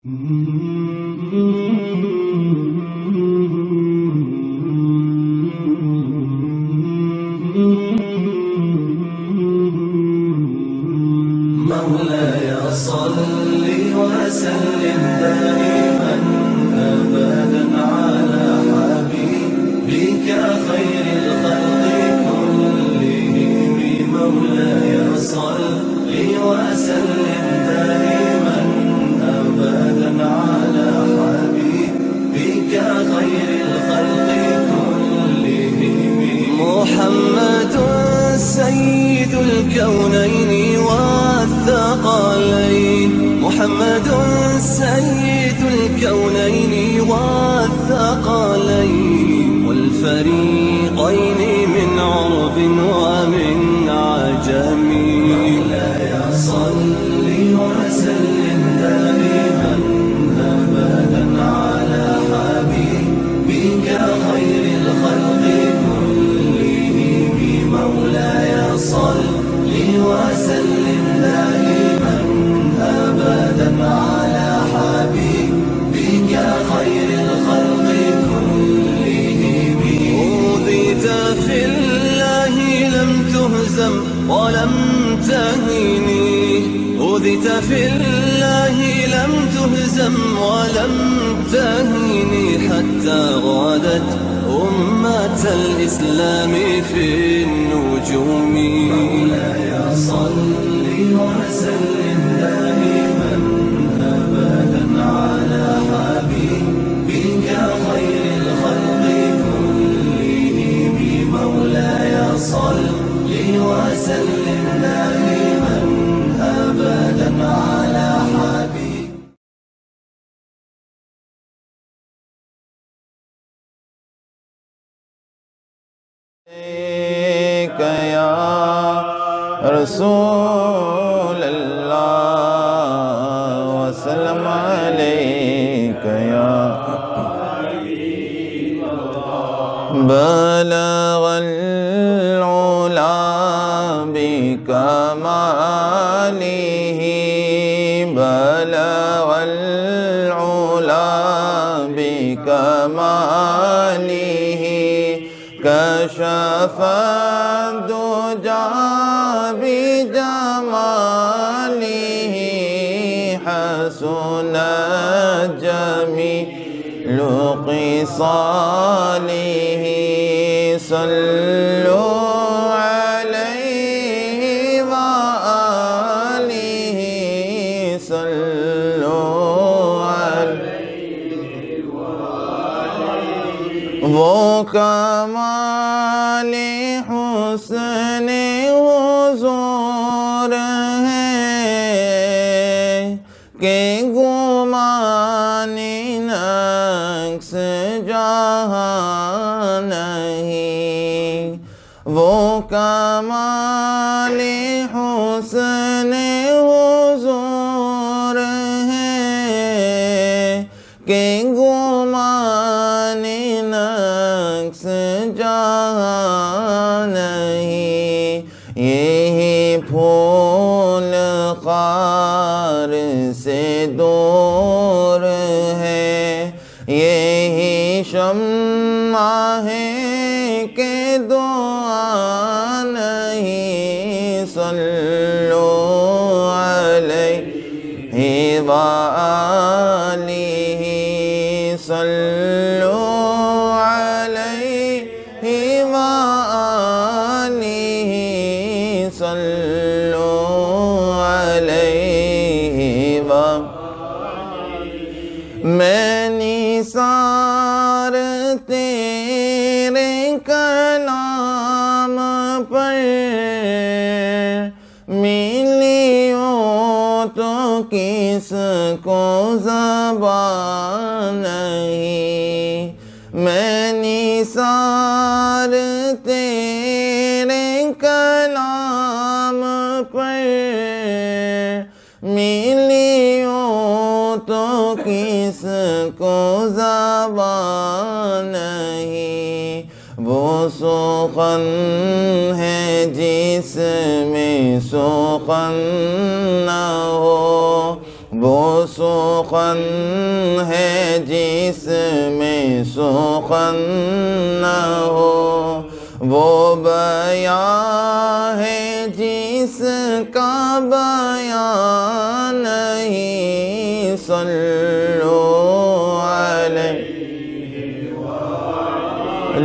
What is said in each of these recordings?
مولاي صل وسلم دائما أبدا على حبيبك خير الخلق كلهم. مولاي صل وسلم دائما أبدا على حبيبك خير الخلق كلهم. محمد سيد الكونين والثقلين، محمد سيد الكونين والثقلين والفريقين من عرب ومن عجم. مولاي صل وسلم دائما أبدا على حبيبك خير الخلق كلهم. مولاي صل وسلم دائما أبدا على حبيبك خير الخلق كلهم. أوذيت في الله لم تهزم ولم تهني، أوذيت في الله لم تهزم ولم تهني حتى غادت أمة الإسلام في النجوم. مولاي صل وسلم دائما أبدا على حبيبك خير الخلق كلهم. مولاي صل وسلم دائما أبدا على حبيبك. يا رسول الله وسلم عليك يا بلغ العلا بكماله، بلغ العلا بكماله، كشف الدجى بجماله، حسنت جميل خصاله. صلوا عليه وآله، صلوا عليه وآله. وہ کمال حسن حضور ہے کہ گمان نقص جہاں نہیں. وہ کمال حسن حضور ہے کہ گمان نقص جہاں نہیں. یہی پھول خار سے دور ہے، یہی شمع ہے کہ دعا نہیں. صلو علیہ وآلہ، صلو علیہ وآلہ، صلو علیہ وآلہ. میں نثار تیرے کلام پر ملیوں تو کس کو زبان نہیں. میں نثار تیرے کلام پر ملیوں تو کس کو زبان نہیں. وہ سخن ہے جس میں سخن نہ ہو، وہ سخن ہے جس میں سخن نہ ہو، وہ بیان ہے جس کا بیان نہیں، صلو علیہ وآلہ،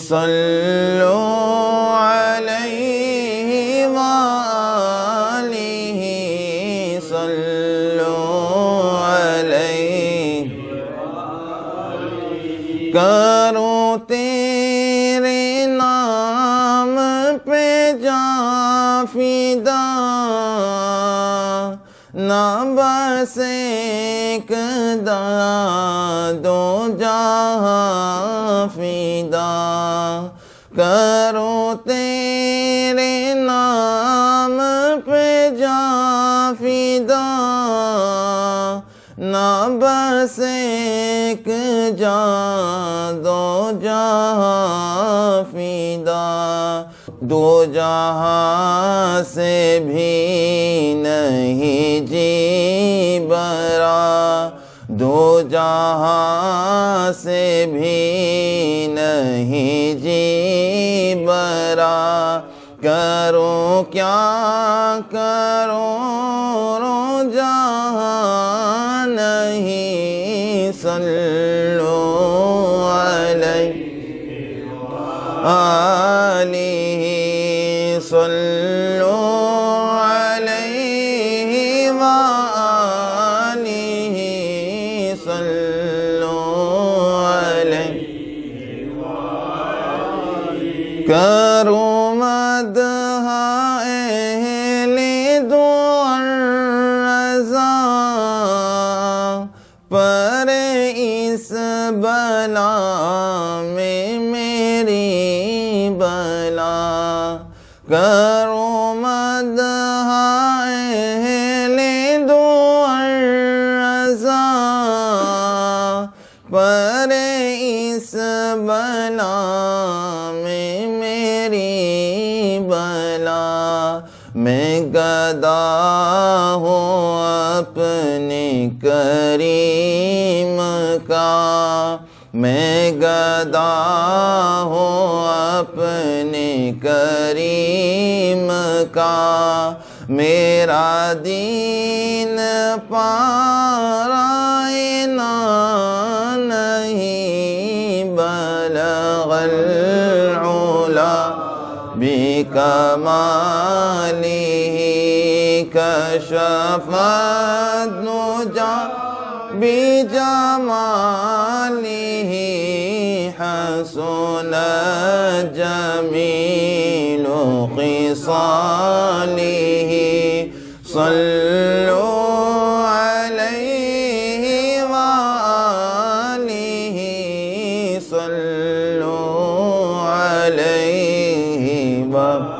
صلو علیہ وآلہ، صلو علیہ، کروں تیرے نام پہ جاں فدا، نہ بس ایک دو جہاں فدا، کروں تیرے نام پہ جاں فدا، نہ بس ایک جہاں دو جہاں فدا، دو جہاں سے بھی نہیں جی برا، دو جہاں سے بھی نہیں جی برا، کروں کیا کروں رو جہاں نہیں، صلو علیہ وآلہ، صلو علیہ وآلہ، صلو علیہ، کروں مدح اہل دعا رضا، پر اس بلا میں میری بلا، کروں مدح اہل دعا رضا، پر اس بلا میں میری بلا، میں گدا ہوں اپنے کریم کا، میں گدا ہوں اپنے کریم کا، میرا دین پارائنا نہیں، بلغ العلا بکمالہ، کشف الدجی بجمالہ، حسنت جمیل خصالہ، صلو علیہ وآلہ، صلو علیہ وآلہ،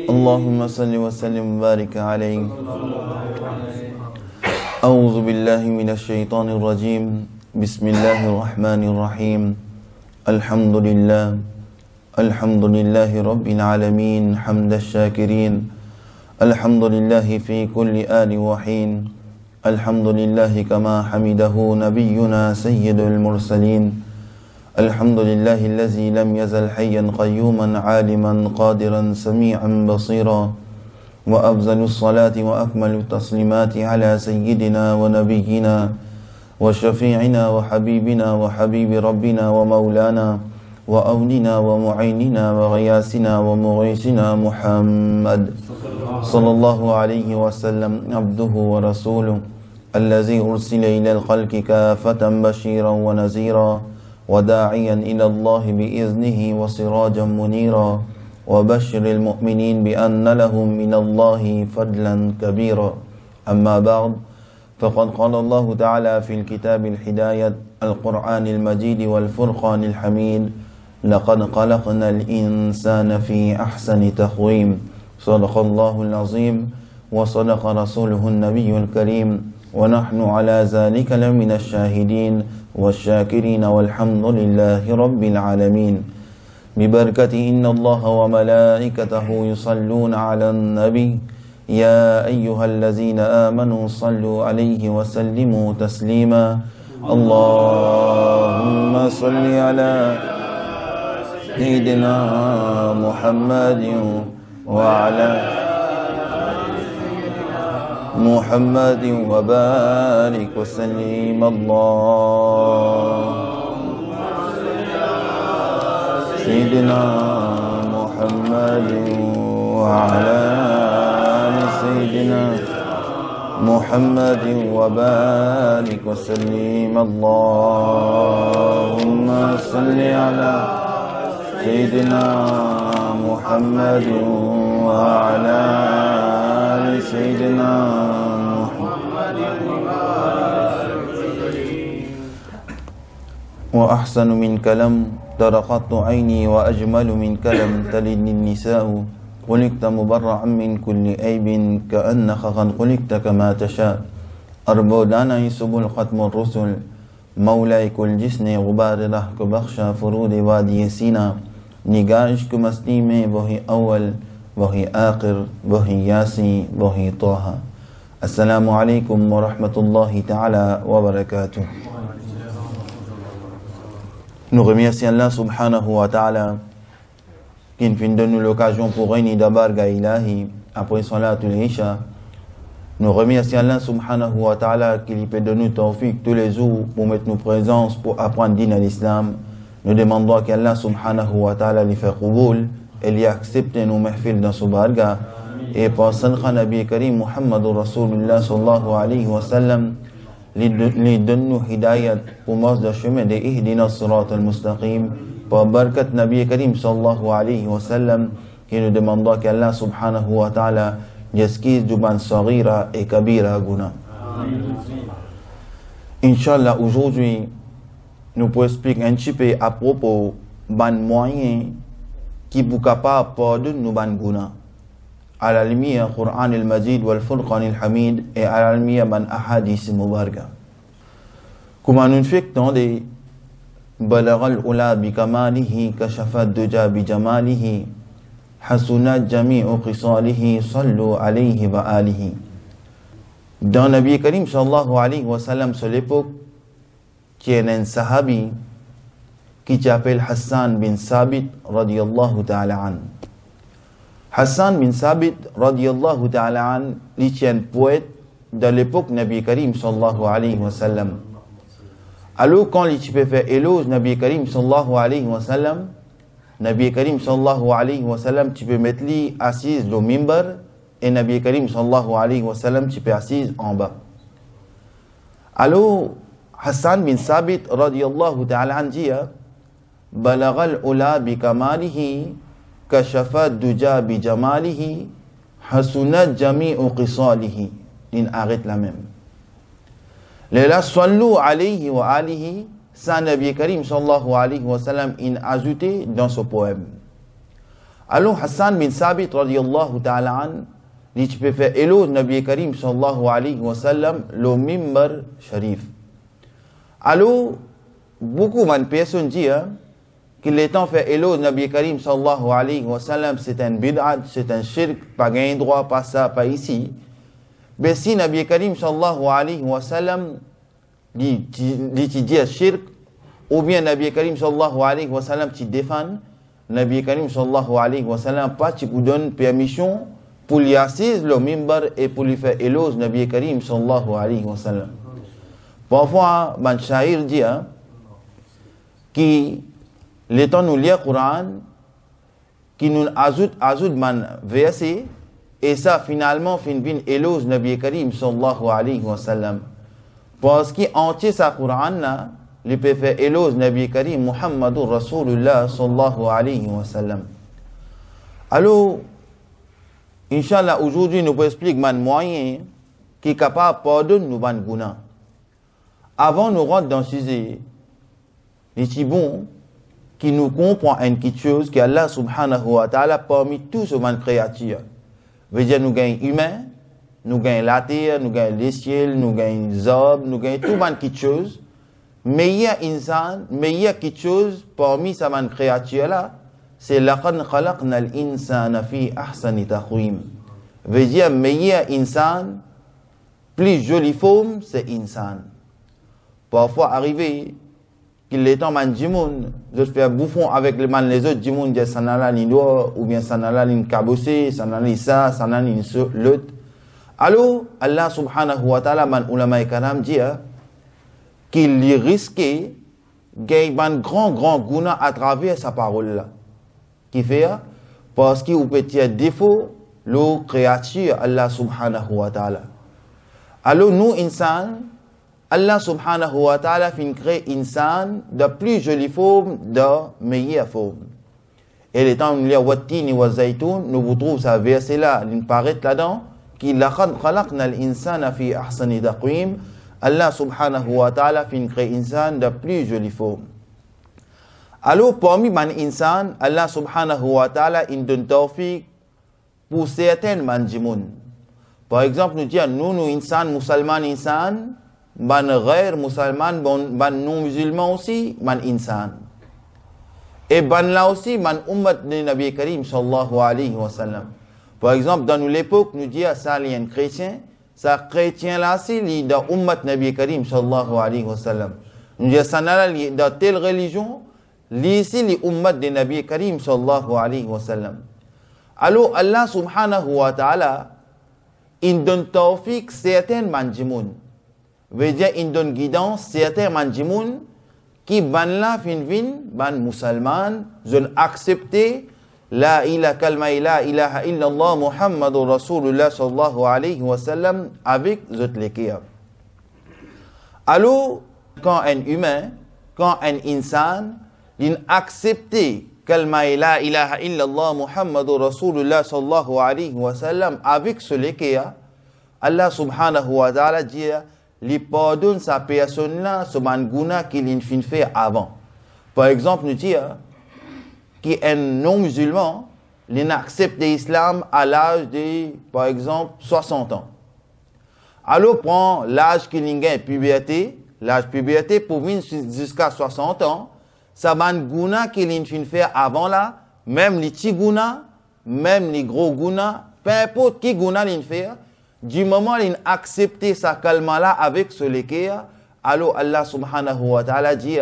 اللہم صل وسلم وبارک علیہ۔ اعوذ باللہ من الشیطان الرجیم، بسم اللہ الرحمن الرحیم، الحمد للہ رب العالمین، حمد الشاکرین، الحمد للہ فی کل آن وحین، الحمد للہ کما حمدہ نبینا سید المرسلین، الحمد للہ الذی لم یزل حیا قیوما عالما قادرا سمیعا بصیرا، وأفضل الصلاة وأكمل التسليمات على سيدنا ونبينا وشفيعنا وحبيبنا وحبيب ربنا ومولانا وأولنا ومعيننا وغياسنا ومغيثنا محمد صلى الله عليه وسلم، عبده ورسوله الذي أرسل إلى الخلق كافة بشيرا ونذيرا وداعيا إلى الله بإذنه وسراجا منيرا، وبشر المؤمنين بأن لهم من الله فضلا كبيرا، أما بعد، فقد قال الله تعالى في الكتاب الهداية القرآن المجيد والفرقان الحميد: لقد خلقنا الإنسان في أحسن تقويم، صدق الله العظيم وصدق رسوله النبي الكريم، ونحن على ذلك لمن الشاهدين والشاكرين، والحمد لله رب العالمين. ببركة إن الله وملائكته يصلون على النبي يا أيها الذين آمنوا صلوا عليه وسلموا تسليما اللهم صل على سيدنا محمد وعلى محمد وبارك وسلم اللهم سيدنا محمد وعلى سيدنا محمد وبارك وسلم اللهم صل على سيدنا محمد وعلى سيدنا محمد وأحسن من كلام طرقت عيني وأجمل من كلام تلد النساء خلقت مبرعا من كل عيب كأنك قد خلقت كما تشاء أربودانا سبل ختم الرسل مولاي كل جسن غبار رحك بخشى فرود وادي سينا نگاش كمستی میں وہی اول وہی آخر وہی یاسی وہی طه. السلام علیکم ورحمة الله تعالى وبركاته. Nous remercions Allah subhanahu wa ta'ala qui nous donne l'occasion pour réunir d'abord Ilahi après Salatul Isha. Nous remercions Allah subhanahu wa ta'ala qui lui peut donner tawfiq tous les jours pour mettre nos présences pour apprendre din à l'islam. Nous demandons qu'Allah subhanahu wa ta'ala lui fait qaboul et lui accepte nos mahfil dans ce barga. Et par Sadqa Nabi Karim Muhammadur Rasulullah sallallahu alayhi wa sallam, lui donne nous hidayat pour marcher dans le chemin de Ihdina Sirat al-Mustaqim. Par Barkat Nabi Karim sallallahu alayhi wa sallam, qui nous demandons qu'Allah subhanahu wa ta'ala lui esquisse du ban saghira et kabira guna. Inch'Allah, aujourd'hui, nous pouvons expliquer un petit peu à propos ban moyen qui vous capable pardonner nous ban guna à la lumière Qur'an al-Majid wal Furqan al-Hamid et à la lumière ban ahadith mubaraka. Comment nous faisons des balagha al-ula bi kamalihi kashafa ad-duja bi jamalihi hasunat jami'u qisalihi sallu alayhi wa alihi. Dans Nabi Karim sallallahu alayhi wa sallam sur l'époque qui est un sahabi qui s'appelle Hassan bin Sabit radiyallahu ta'ala an. Hassan bin Sabit radiyallahu ta'ala an, il est un poète de l'époque Nabi Karim sallallahu alayhi wa sallam. Alors quand il peut faire éloge Nabi Karim sallallahu alayhi wa sallam, Nabi Karim sallallahu alayhi wa sallam, tu peux mettre lui assise au mimbar et Nabi Karim sallallahu alayhi wa sallam, tu peux assise en bas. Alors Hassan bin Sabit radiyallahu ta'ala an dit Balaghal ula bi kamalihi kashafa duja bi jamalihi hasunat jami'u qisalihi. Il arrête la même. Léla sallu alayhi wa alihi, ça Nabi Karim sallallahu alayhi wa sallam il ajouté dans ce poème. Alors Hassan bin Sabit radiyallahu ta'ala an dit tu peux faire éloge Nabi Karim sallallahu alayhi wa sallam le mimbar sharif. Alors, beaucoup de personnes disent qu'il est temps de faire éloge Nabi Karim sallallahu alayhi wa sallam, c'est un bid'at, c'est un shirk, pas gain droit, pas ça, pas ici. Mais si Nabi Karim sallallahu alayhi wa sallam dit shirk, ou bien Nabi Karim sallallahu alayhi wa sallam tu défends, Nabi Karim sallallahu alayhi wa sallam pas tu vous donne permission pour lui assiser le mimbar et pour lui faire éloge Nabi Karim sallallahu alayhi wa sallam. Parfois, man shahir dit qui le temps nous lire Coran, qui nous ajoute man verset, et ça finalement fin éloge Nabi Karim sallallahu alayhi wa sallam. Parce qu'il entier sa Coran là, il peut faire éloge Nabi Karim Muhammadur Rasulullah sallallahu alayhi wa sallam. Alors, Inch'Allah, aujourd'hui nous pouvons expliquer man moyen qui est capable de pardonner nous ban guna. Avant nous rentrer dans le sujet, les tibons qui nous comprend une petite chose que Allah subhanahu wa ta'ala parmi tous ces créatures. Veut dire nous gagnons humains, nous gagnons la terre, nous gagnons les ciels, nous gagnons les arbres, nous gagnons tout une petite chose. Meilleur insan, meilleure petite chose parmi ces créatures là, c'est laqad khalaqna al-insana fi ahsani taqwim. veut dire meilleur insan, plus jolie forme, c'est insan. Parfois arrivé qu'il est temps man jimoun, je fais bouffon avec les autres jimoun, je sanala ni doigt, ou bien sanala ni cabossé, sanala ni ça, sanala ni l'autre. Alors, Allah subhanahu wa ta'ala, man ulama karam dit qu'il y risquait gagner un grand guna à travers sa parole là. Qui fait parce qu'il peut y défaut le créature Allah subhanahu wa ta'ala. Alors nous insan, Allah subhanahu wa ta'ala fin créer insan de plus jolie forme, de meilleure forme. Et les temps où nous lisons Wattini wa Zaytoun, nous vous trouvons ça verset là, il paraît là-dedans, qui laqad khalaqna al-insana fi ahsani taqwim. Allah subhanahu wa ta'ala fin créer insan de plus jolie forme. Alors parmi man insan, Allah subhanahu wa ta'ala il donne tawfiq pour certains man jimoun. Par exemple, nous disons nous insan, musulman insan, ban ghair musulman, ban non musulman aussi, man insan. Et ban là aussi, man ummat de Nabi Karim sallallahu alayhi wa sallam. Par exemple, dans l'époque, nous disons ça, il y a un chrétien, ça chrétien là aussi, il est dans ummat Nabi Karim sallallahu alayhi wa sallam. Nous disons ça là, dans telle religion, ici, les ummat de Nabi Karim sallallahu alayhi wa sallam. Alors, Allah subhanahu wa ta'ala, il donne tawfiq certains manjimoun. Veut dire, il donne guidance certains manjimoun qui ban la fin ban musulman, ont accepté la ilaha illallah Muhammadur Rasulullah sallallahu alayhi wa sallam avec zot lekia. Alors, quand un humain, quand un insan, il accepte kalma la ilaha illallah Muhammadur Rasulullah sallallahu alayhi wa sallam avec ce lekia, Allah subhanahu wa ta'ala dit, il pardonne sa personne là, ce manguna qu'il fin fait avant. Par exemple, nous disons qu'un non-musulman, il accepte l'islam à l'âge de, par exemple, 60 ans. Alors, prend l'âge qu'il a puberté, l'âge puberté pour venir jusqu'à 60 ans, ça manguna qu'il fin fait avant là, même les petits guna, même les gros guna, peu importe qui guna il fait, du moment où il accepte sa kalma-là avec ce lekéa, alors Allah subhanahu wa ta'ala dit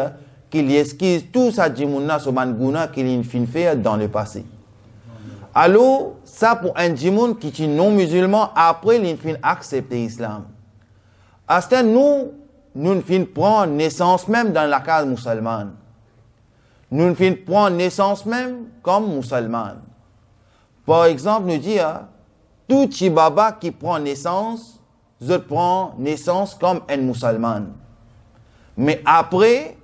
qu'il esquisse tout sa djimouna, ce manguna qu'il fin fait dans le passé. Alors, ça pour un djimoun qui est non musulman, après il fin accepter l'islam. À ce temps, nous fin prendre naissance même dans la case musulmane. Nous fin prendre naissance même comme musulman. Par exemple, nous dit tout chibaba qui prend naissance, je prends naissance comme un musulman. Mais après,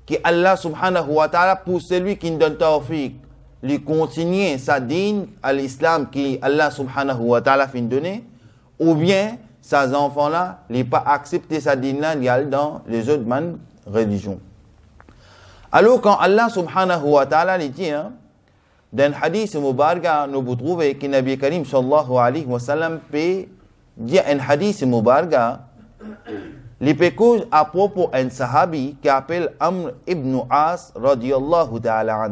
que Allah subhanahu wa ta'ala, pour celui qui donne tawfiq, lui continuer sa dîne à l'islam qui Allah subhanahu wa ta'ala fin donner, ou bien, ces enfants-là, ils pas accepter sa dîne-là, ils dans les autres religions. Alors, quand Allah subhanahu wa ta'ala lui dit, dans le hadith Mubarga, nous vous trouvez que Nabi Karim sallallahu alayhi wa sallam peut dire un hadith Mubarga, il peut cause à propos d'un sahabi qui appelle Amr ibn As radiyallahu ta'ala an.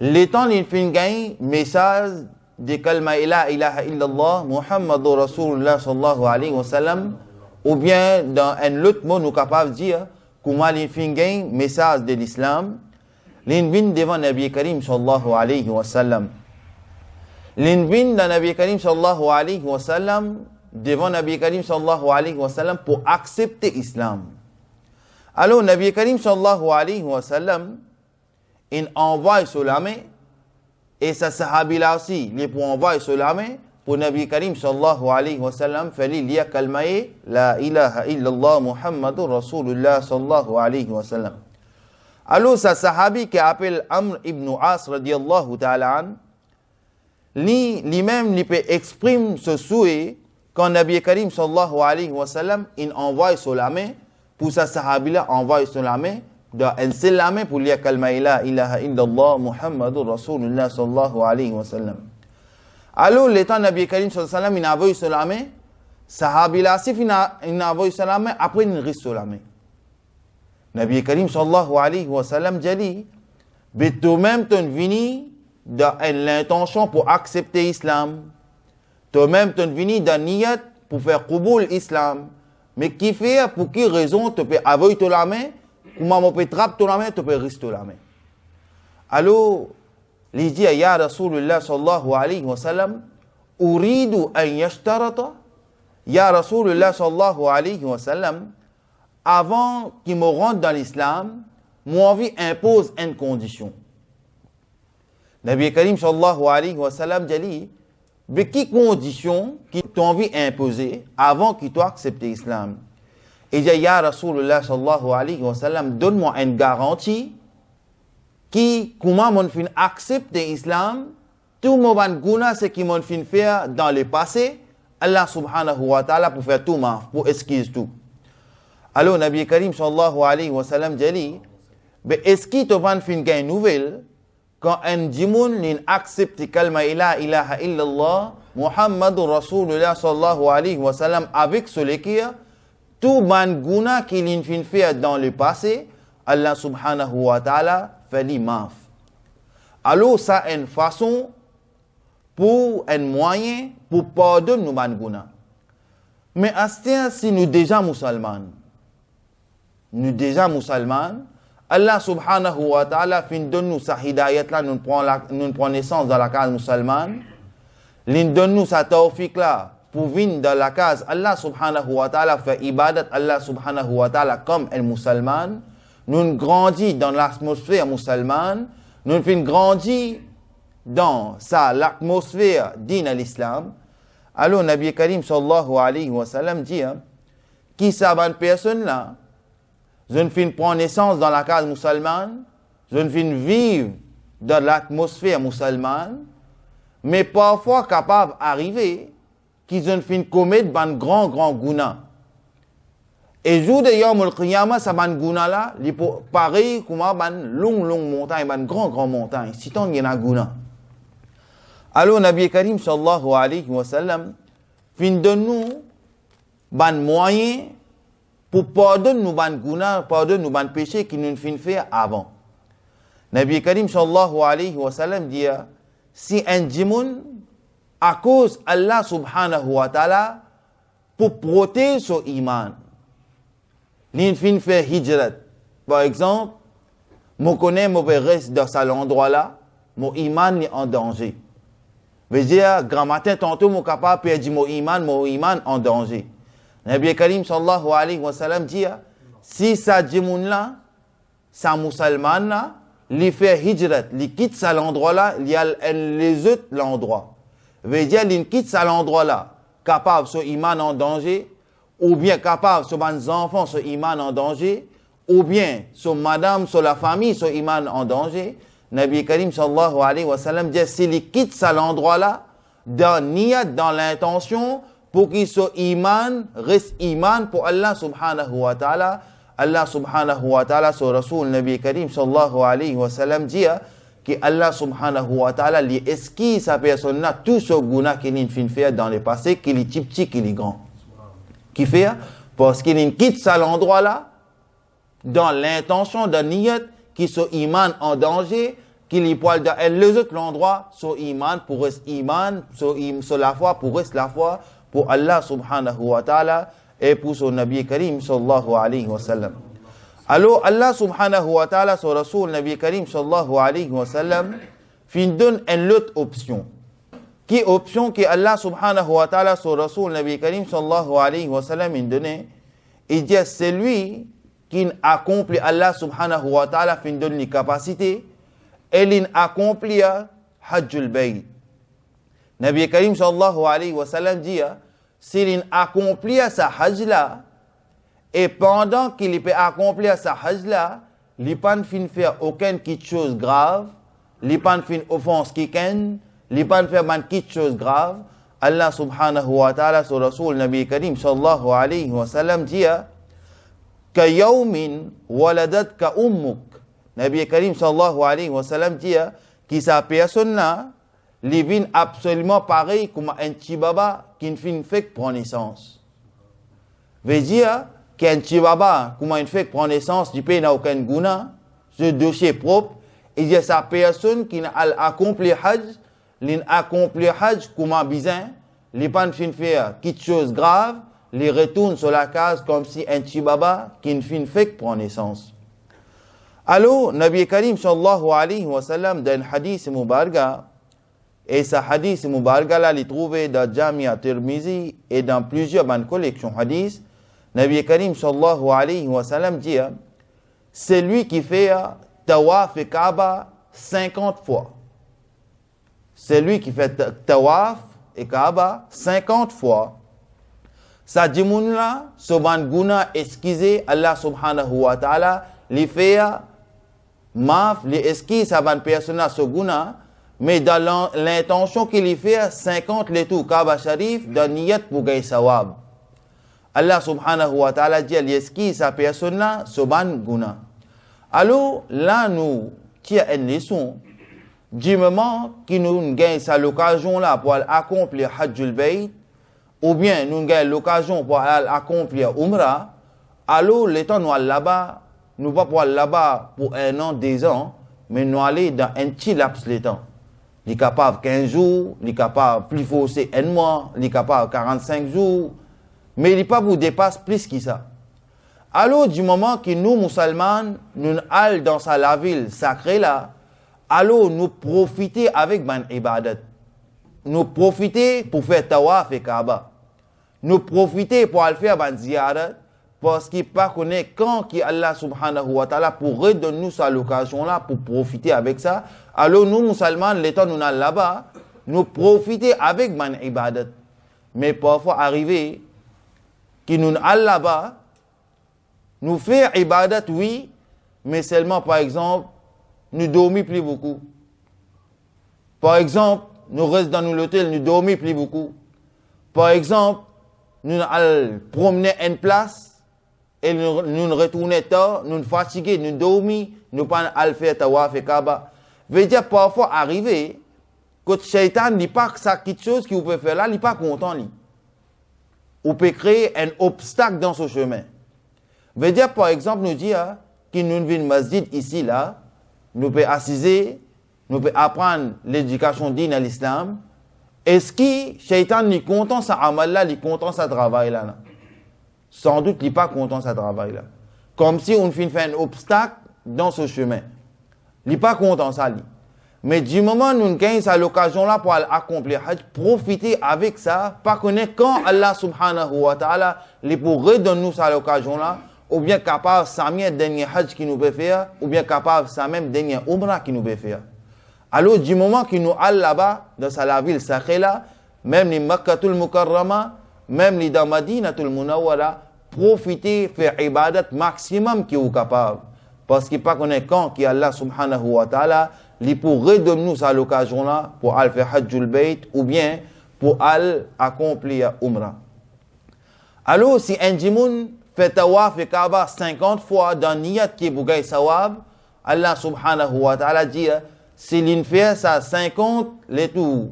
L'étant il fait un message de kalma la ilaha illallah Muhammadur Rasulullah sallallahu alayhi wa sallam, ou bien dans un autre mot nous capable de dire comment il fait un message de l'islam. L'in devant Nabi Karim sallallahu alayhi wa sallam. L'in dans Nabi Karim sallallahu alayhi wa sallam devant Nabi Karim sallallahu alayhi wa sallam pour accepter l'islam. Alors Nabi Karim sallallahu alayhi wa sallam il envoie sur la main et sa sahabi là aussi il pour envoyer sur la main pour Nabi Karim sallallahu alayhi wa sallam fallait lire kalmae la ilaha illallah Muhammadur Rasulullah sallallahu alayhi wa sallam. Alors, ce sahabi qui appelle Amr ibn As radiyallahu ta'ala an, lui-même, il peut exprimer ce souhait quand Nabi Karim sallallahu alayhi wa sallam, il envoie sur la main, pour ce sahabi-là, envoie sur la main, un seul la main pour lire kalma la ilaha illallah Muhammadur Rasulullah sallallahu alayhi wa sallam. Alors, l'étant Nabi Karim sallallahu alayhi wa sallam, il envoie sur la main, sahabi-là, si il envoie sur la main, après il reste sur la main. Nabi Karim sallallahu alayhi wa sallam dit, mais toi-même tu vini dans l'intention pour accepter l'islam. Toi-même, tu es venu dans niyat pour faire Qubul Islam. Mais qui fait, pour quelle raison tu peux avoir la main, comment tu peux trapper la main, tu peux rester la main. Alors, il dit, Ya Rasulullah sallallahu alayhi wa sallam, Uridu an yashtarata. Ya Rasulullah sallallahu alayhi wa sallam, avant qu'il me rentre dans l'islam, mon envie impose une condition. Nabi Karim sallallahu alayhi wa sallam dit, mais quelle condition qui t'ont envie imposer avant qu'il t'ait accepté l'islam? Et dit, Ya Rasulullah sallallahu alayhi wa sallam, donne-moi une garantie qui, comment mon fin accepter l'islam, tout mon guna, ce qui mon fin faire dans le passé, Allah subhanahu wa ta'ala pour faire tout ma, pour excuser tout. Alors, Nabi Karim sallallahu alayhi wa sallam dit, mais est-ce qu'il te va fin gain nouvelle quand un djimoun n'in accepte kalma ila ilaha illallah Muhammadur Rasulullah sallallahu alayhi wa sallam avec ce lekir, tout man guna qu'il n'in fin fait dans le passé, Allah subhanahu wa ta'ala fait li maf. Alors, ça une façon pour un moyen pour pardonner nos man guna. Mais astia si nous déjà musulmans, Allah subhanahu wa ta'ala fin donne nous sa hidayat là, nous prenons naissance dans la case musulmane. Il donne nous sa tawfiq là, pour venir dans la case Allah subhanahu wa ta'ala fait ibadat Allah subhanahu wa ta'ala comme un musulman. Nous grandissons dans l'atmosphère musulmane. Nous fin grandissons dans l'atmosphère din à l'islam. Alors Nabi Karim sallallahu alayhi wa sallam dit, qui savent personne là, je ne finis prendre naissance dans la case musulmane, je ne finis vivre dans l'atmosphère musulmane, mais parfois capable d'arriver qu'ils ne finis commettre un grand guna. Et jour de Yawm al-Qiyamah, ça ban guna là, il pareil comme un long montagne, un grand montagne, si tant il y a guna. Alors Nabi Karim sallallahu alayhi wa sallam fin donne nous ban moyen pour pardonner nous ban guna, pardonner nous ban péché qui nous fin fait avant. Nabi Karim sallallahu alayhi wa sallam dit, si un djimoun, à cause Allah subhanahu wa ta'ala, pour protéger son iman, l'in fin fait hijrat. Par exemple, je connais, je reste dans cet endroit-là, mon iman est en danger. Veut dire, grand matin, tantôt, mon capable de perdre mon iman en danger. Nabi Karim sallallahu alayhi wa sallam dit, si ça djimoun là, ça musulman là, il fait hijrat, il quitte cet endroit-là, il y a les autres l'endroit. Veut dire, il quitte cet endroit-là, capable de son iman en danger, ou bien capable de son enfant, son iman en danger, ou bien son madame, son la famille, son iman en danger. Nabi Karim sallallahu alayhi wa sallam dit, s'il quitte cet endroit-là, dans niyat, dans l'intention, pour qu'il soit iman, reste iman pour Allah subhanahu wa ta'ala. Allah subhanahu wa ta'ala, son Rasul Nabi Karim sallallahu alayhi wa sallam dit que Allah subhanahu wa ta'ala lui esquisse sa personne là tout ce guna qu'il a fait dans le passé, qu'il est petit, qu'il est grand. Qui fait parce qu'il quitte cet endroit là dans l'intention de niyat qui soit iman en danger, qu'il y poil dans les autres endroits soit iman pour rester iman, soit la foi pour rester la foi pour Allah subhanahu wa ta'ala et pour son Nabi Karim sallallahu alayhi wa sallam. Alors Allah subhanahu wa ta'ala, son Rasul Nabi Karim sallallahu alayhi wa sallam, fin donne une autre option. Qui option que Allah subhanahu wa ta'ala, son Rasul Nabi Karim sallallahu alayhi wa sallam, il donne, il dit c'est lui qui accomplit Allah subhanahu wa ta'ala, fin donne les capacités, et il accomplit Hajjul Bayt. Nabi Karim sallallahu alayhi wa sallam dit, s'il accomplit sa hajj là, et pendant qu'il peut accomplir sa hajj là, il ne peut pas faire aucune chose grave, il ne peut pas faire offense quelqu'un, il ne peut pas faire quelque chose grave. Allah subhanahu wa ta'ala, son Rasul Nabi Karim sallallahu alayhi wa sallam dit, ka yawmin waladatka ummuk. Nabi Karim sallallahu alayhi wa sallam dit, que sa personne là, il vient absolument pareil comme un petit baba qui ne fait que prendre naissance. Veut dire qu'un petit baba, comme il fait que prendre naissance, du pays n'a aucun guna, ce dossier propre, il y a sa personne qui a accompli Hajj, il a accompli Hajj comme un bizin, les pas fin faire quelque chose grave, les retourne sur la case comme si un petit baba qui ne fin fait prend naissance. Alors, Nabi Karim sallallahu alayhi wa sallam dans un hadith mubaraka, et ce hadith mubaraka là, il est trouvé dans Jamia Tirmizi et dans plusieurs bonnes collections hadith. Nabi Karim sallallahu alayhi wa sallam dit, c'est lui qui fait tawaf et Kaaba 50 fois. C'est lui qui fait tawaf et Kaaba 50 fois. Ça dit moun là, soban guna esquisé Allah subhanahu wa ta'ala, li fait maf, li esquisse avant personne ce guna, mais dans l'intention qu'il fait 50 les tout Kaaba Sharif dans niyat pour gagner sawab. Allah subhanahu wa ta'ala dit li esquisse à personne là, soban guna. Alors là nous qui a une leçon du moment que nous gagnons cette l'occasion là pour accomplir Hajjul Bayt, ou bien nous gagnons l'occasion pour accomplir Umrah, alors le temps nous allons là-bas, nous ne pas pour aller là-bas pour 1 an, 2 ans, mais nous allons dans un petit laps de temps. Il est capable 15 jours, il est capable plus forcé 1 mois, il est capable 45 jours, mais il n'est pas pour dépasser plus que ça. Alors du moment que nous, musulmans, nous allons dans la ville sacrée là, alors nous profiter avec ban ibadat. Nous profiter pour faire tawaf et Kaaba. Nous profiter pour aller faire ban ziyarat parce qu'il pas connaît quand qui Allah subhanahu wa ta'ala pour redonner nous cette l'occasion là pour profiter avec ça. Alors nous musulmans l'état nous allons là-bas, nous profiter avec ban ibadat. Mais parfois arriver que nous allons là-bas, nous faire ibadat oui, mais seulement par exemple nous dormons plus beaucoup. Par exemple, nous restons dans l'hôtel, nous dormons plus beaucoup. Par exemple, nous allons promener une place et nous retournons tard, nous fatigués, nous dormons, nous pas allons faire tawaf et Kaaba. Veut dire parfois arriver que le shaitan n'est pas ça quelque chose qu'il peut faire là, il n'est pas content lui. On peut créer un obstacle dans ce chemin. Veut dire par exemple nous dire que nous venons masjid ici là, nous pouvons assiser, nous pouvons apprendre l'éducation digne à l'islam. Est-ce que Shaitan n'est content sa amal là, il est content sa travail là? Sans doute, il n'est pas content sa travail là. Comme si on fait un obstacle dans ce chemin. Il n'est pas content ça. Lui. Mais du moment où nous gagnons l'occasion là pour accomplir Hajj, profiter avec ça, pas connaître quand Allah subhanahu wa ta'ala, il pour redonner nous cette occasion là, ou bien capable sa même dernier Hajj qui nous peut faire, ou bien capable sa même dernier Umrah qui nous peut faire. Alors, du moment que nous allons là-bas, dans la ville sacrée là, même les Makkatul Mukarrama, même les dans Madinatul Munawwara, profitez, faire ibadat maximum qui est capable. Parce qu'il pas connaît quand qui Allah subhanahu wa ta'ala, il pour redonner nous à l'occasion là, pour aller faire Hajjul Bayt, ou bien pour aller accomplir Umrah. Alors, si un djimoun fait tawaf et Kaaba 50 fois dans niyat qui est pour gagner sawab, Allah subhanahu wa ta'ala dit, si l'on fait ça 50, les tout,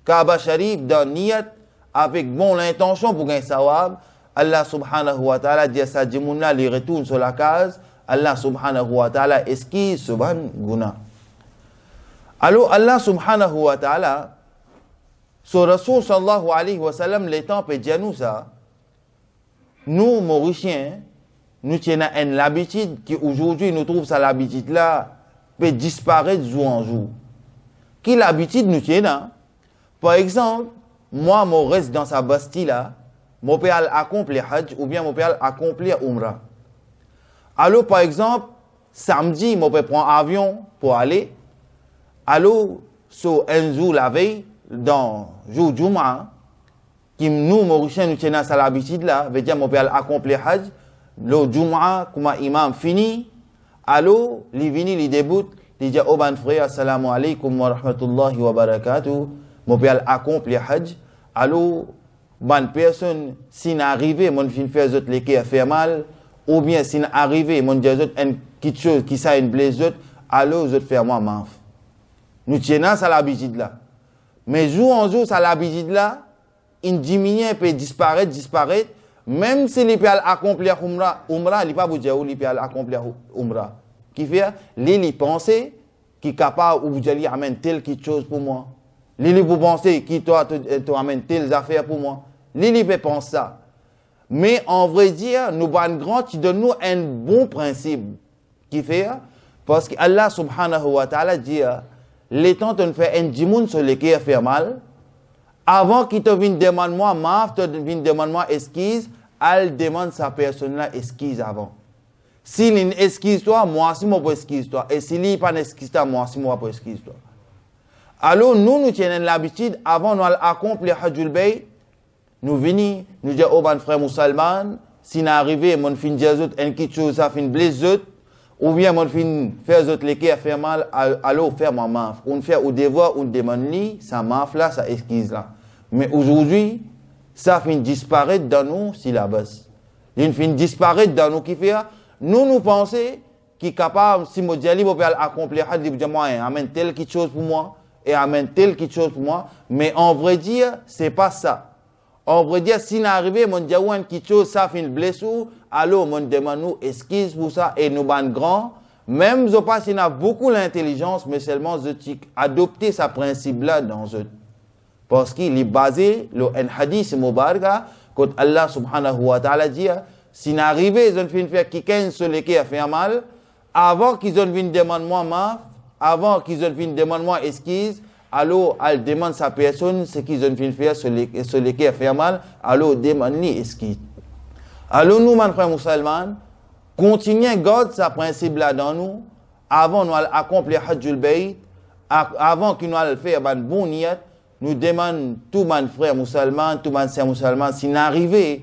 Kaaba Sharif dans niyat, avec bon l'intention pour gagner sawab, Allah subhanahu wa ta'ala dit à sa djimouna, il retourne sur la case, Allah subhanahu wa ta'ala esquisse ce ban guna. Alors Allah subhanahu wa ta'ala, sur Rasul sallallahu alayhi wa sallam, les temps peut dire nous ça, nous, Mauriciens, nous tenons une habitude qui aujourd'hui nous trouve ça l'habitude là peut disparaître jour en jour. Qui l'habitude nous tenons? Par exemple, moi, je reste dans sa Bastille là, je peux accomplir Hajj ou bien je peux accomplir Umrah. Alors, par exemple, samedi, je peux prendre avion pour aller. Alors, sur un jour la veille, dans le jour Juma, qui nous, Mauriciens, nous tenons à l'habitude là, veut dire, on peut accomplir Hajj, le Jumu'ah, comme imam fini, alors, il vient, il débute, il dit, oh ben frère, assalamu alaikum wa rahmatullahi wa barakatuh, on peut accomplir Hajj, alors, bonne personne, si n'arrive, mon fin fait autres les qui a fait mal, ou bien si n'arrive, mon dit autres une petite chose qui ça une blessure, alors, autres faire moi manf. Nous tenons à l'habitude là. Mais jour en jour, ça l'habitude là, il diminue, peut disparaître, même si il peut accomplir Umrah, il ne peut pas vous dire où il peut accomplir Umrah. Qui fait, il pense qu'il est capable ou vous dire, amène telle quelque chose pour moi. Lili pour penser qui toi amène telles affaires pour moi. Lili peut penser ça. Mais en vrai dire, nous ban grand qui donne nous un bon principe qui fait parce que Allah subhanahu wa ta'ala dit les temps de faire un djimoun sur les qui fait mal avant qu'il te vienne demander moi maaf te vienne demander moi excuse, elle demande sa personne là excuse avant. S'il une excuse toi, moi si moi pour excuse toi et s'il n'y a pas d'excuse toi, moi si moi pour excuse toi. Alors nous tenons l'habitude avant nous accomplir Hajjul Bayt, nous venons, nous disons au ban frère musulman, si nous arrivons, mon fin dire autres une petite chose ça fin blesser ou bien mon fin faire autres les qui a fait mal, alors faire ma maf. On fait au devoir, on demande li, ça maf là, ça excuse là. Mais aujourd'hui, ça fin disparaître dans nous si la base. Il fin disparaître dans nous qui fait nous pensons qui est capable si moi dis pour accomplir Hajj dit moi amène telle quelque chose pour moi et amène telle quelque chose pour moi, mais en vrai dire, c'est pas ça. En vrai dire, si nous arrivons, mon dit une quelque chose, ça fait une blessure, alors mon demande nous excuse pour ça et nous ban grand, même si pas si a beaucoup l'intelligence, mais seulement adopter ce principe là dans eux. Parce qu'il est basé le hadith mubarak quand Allah subhanahu wa ta'ala dit si nous arrivons, ils ont fait faire quelqu'un sur les qui a fait mal, avant qu'ils ont viennent demander moi maaf, avant qu'ils ont viennent demander moi excuse, alors elle demande sa personne ce qu'ils ont fait faire sur les qui a fait mal, alors demande ni excuse. Alors nous, mon frère musulman, continuons à garder ce principe là dans nous, avant nous accomplir Hajjul Bayt, avant que nous allons faire une bonne niat, nous demandons tout mon frère musulman, tout mon sœur musulman, si nous arrivons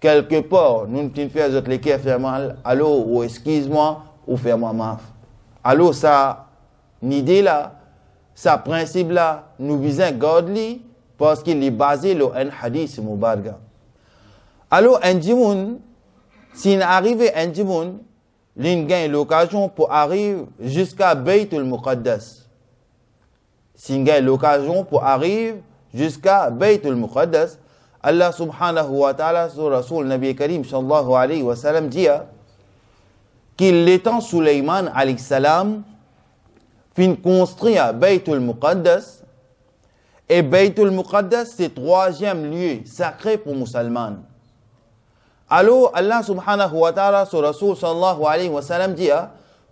quelque part, nous ne pouvons faire les qui a fait mal, alors ou excuse-moi, ou fais-moi maaf. Alors ça, l'idée là, ce principe là, nous visons garder parce qu'il est basé sur un hadith mubarak. Alors un djimoun, s'il arrive un djimoun, il gagne l'occasion pour arriver jusqu'à Baytul Muqaddas. S'il gagne l'occasion pour arriver jusqu'à Baytul Muqaddas, Allah subhanahu wa ta'ala sur Rasul Nabi Karim sallallahu alayhi wa sallam dit qu'il l'étant Sulayman alayhi salam fin construire Baytul Muqaddas et Baytul Muqaddas c'est troisième lieu sacré pour musulmans. Alors Allah subhanahu wa ta'ala sur Rasul sallallahu alayhi wa sallam dit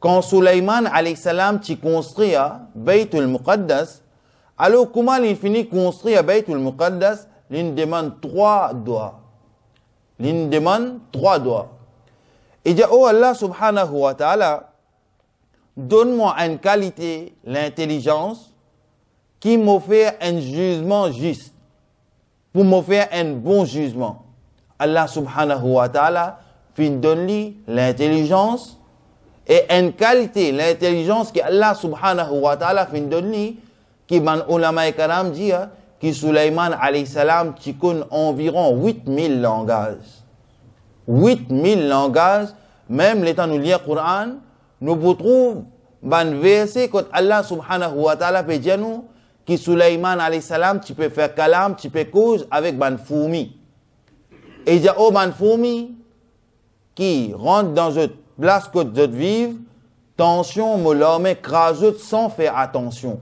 quand Sulayman alayhi salam tu construit Baytul Muqaddas, alors comment il finit construire Baytul Muqaddas, il demande 3 doigts. Il demande 3 doigts. Et dit oh Allah subhanahu wa ta'ala, donne-moi une qualité, l'intelligence, qui m'offre un jugement juste, pour m'offrir un bon jugement. Allah subhanahu wa ta'ala fin donne-lui l'intelligence et une qualité, l'intelligence que Allah subhanahu wa ta'ala fin donne-lui, qui man ulama karam dit que Sulayman alayhi salam qui connaît environ 8000 langages. 8000 langages, même les temps nous lire le Coran, nous trouvons un verset quand Allah subhanahu wa ta'ala peut dire nous que Sulayman alayhi salam tu peux faire kalam, tu peux cause avec ban fourmi. Et il y a oh ban fourmi qui rentre dans une place que vous vivez, tension, me l'homme crase sans faire attention.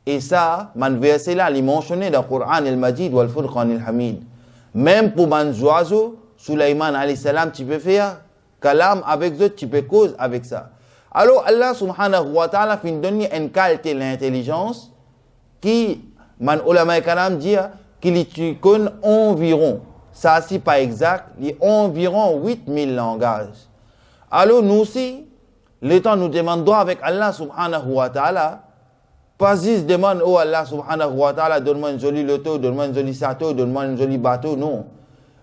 Et ça, man verset là, il est mentionné dans le Coran al-Majid ou al-Furqan al-Hamid. Même pour man oiseau, Sulayman alayhi salam, tu peux faire kalam avec eux, tu peux cause avec ça. Alors Allah subhanahu wa ta'ala fin donner une qualité l'intelligence qui, man ulama kalam dit qu'il connaît environ, ça c'est pas exact, il y a environ 8000 langages. Alors nous aussi, les temps nous demandons avec Allah subhanahu wa ta'ala, pas juste demande oh Allah subhanahu wa ta'ala donne-moi une jolie loto, donne-moi une jolie sato, donne-moi un joli bateau, non.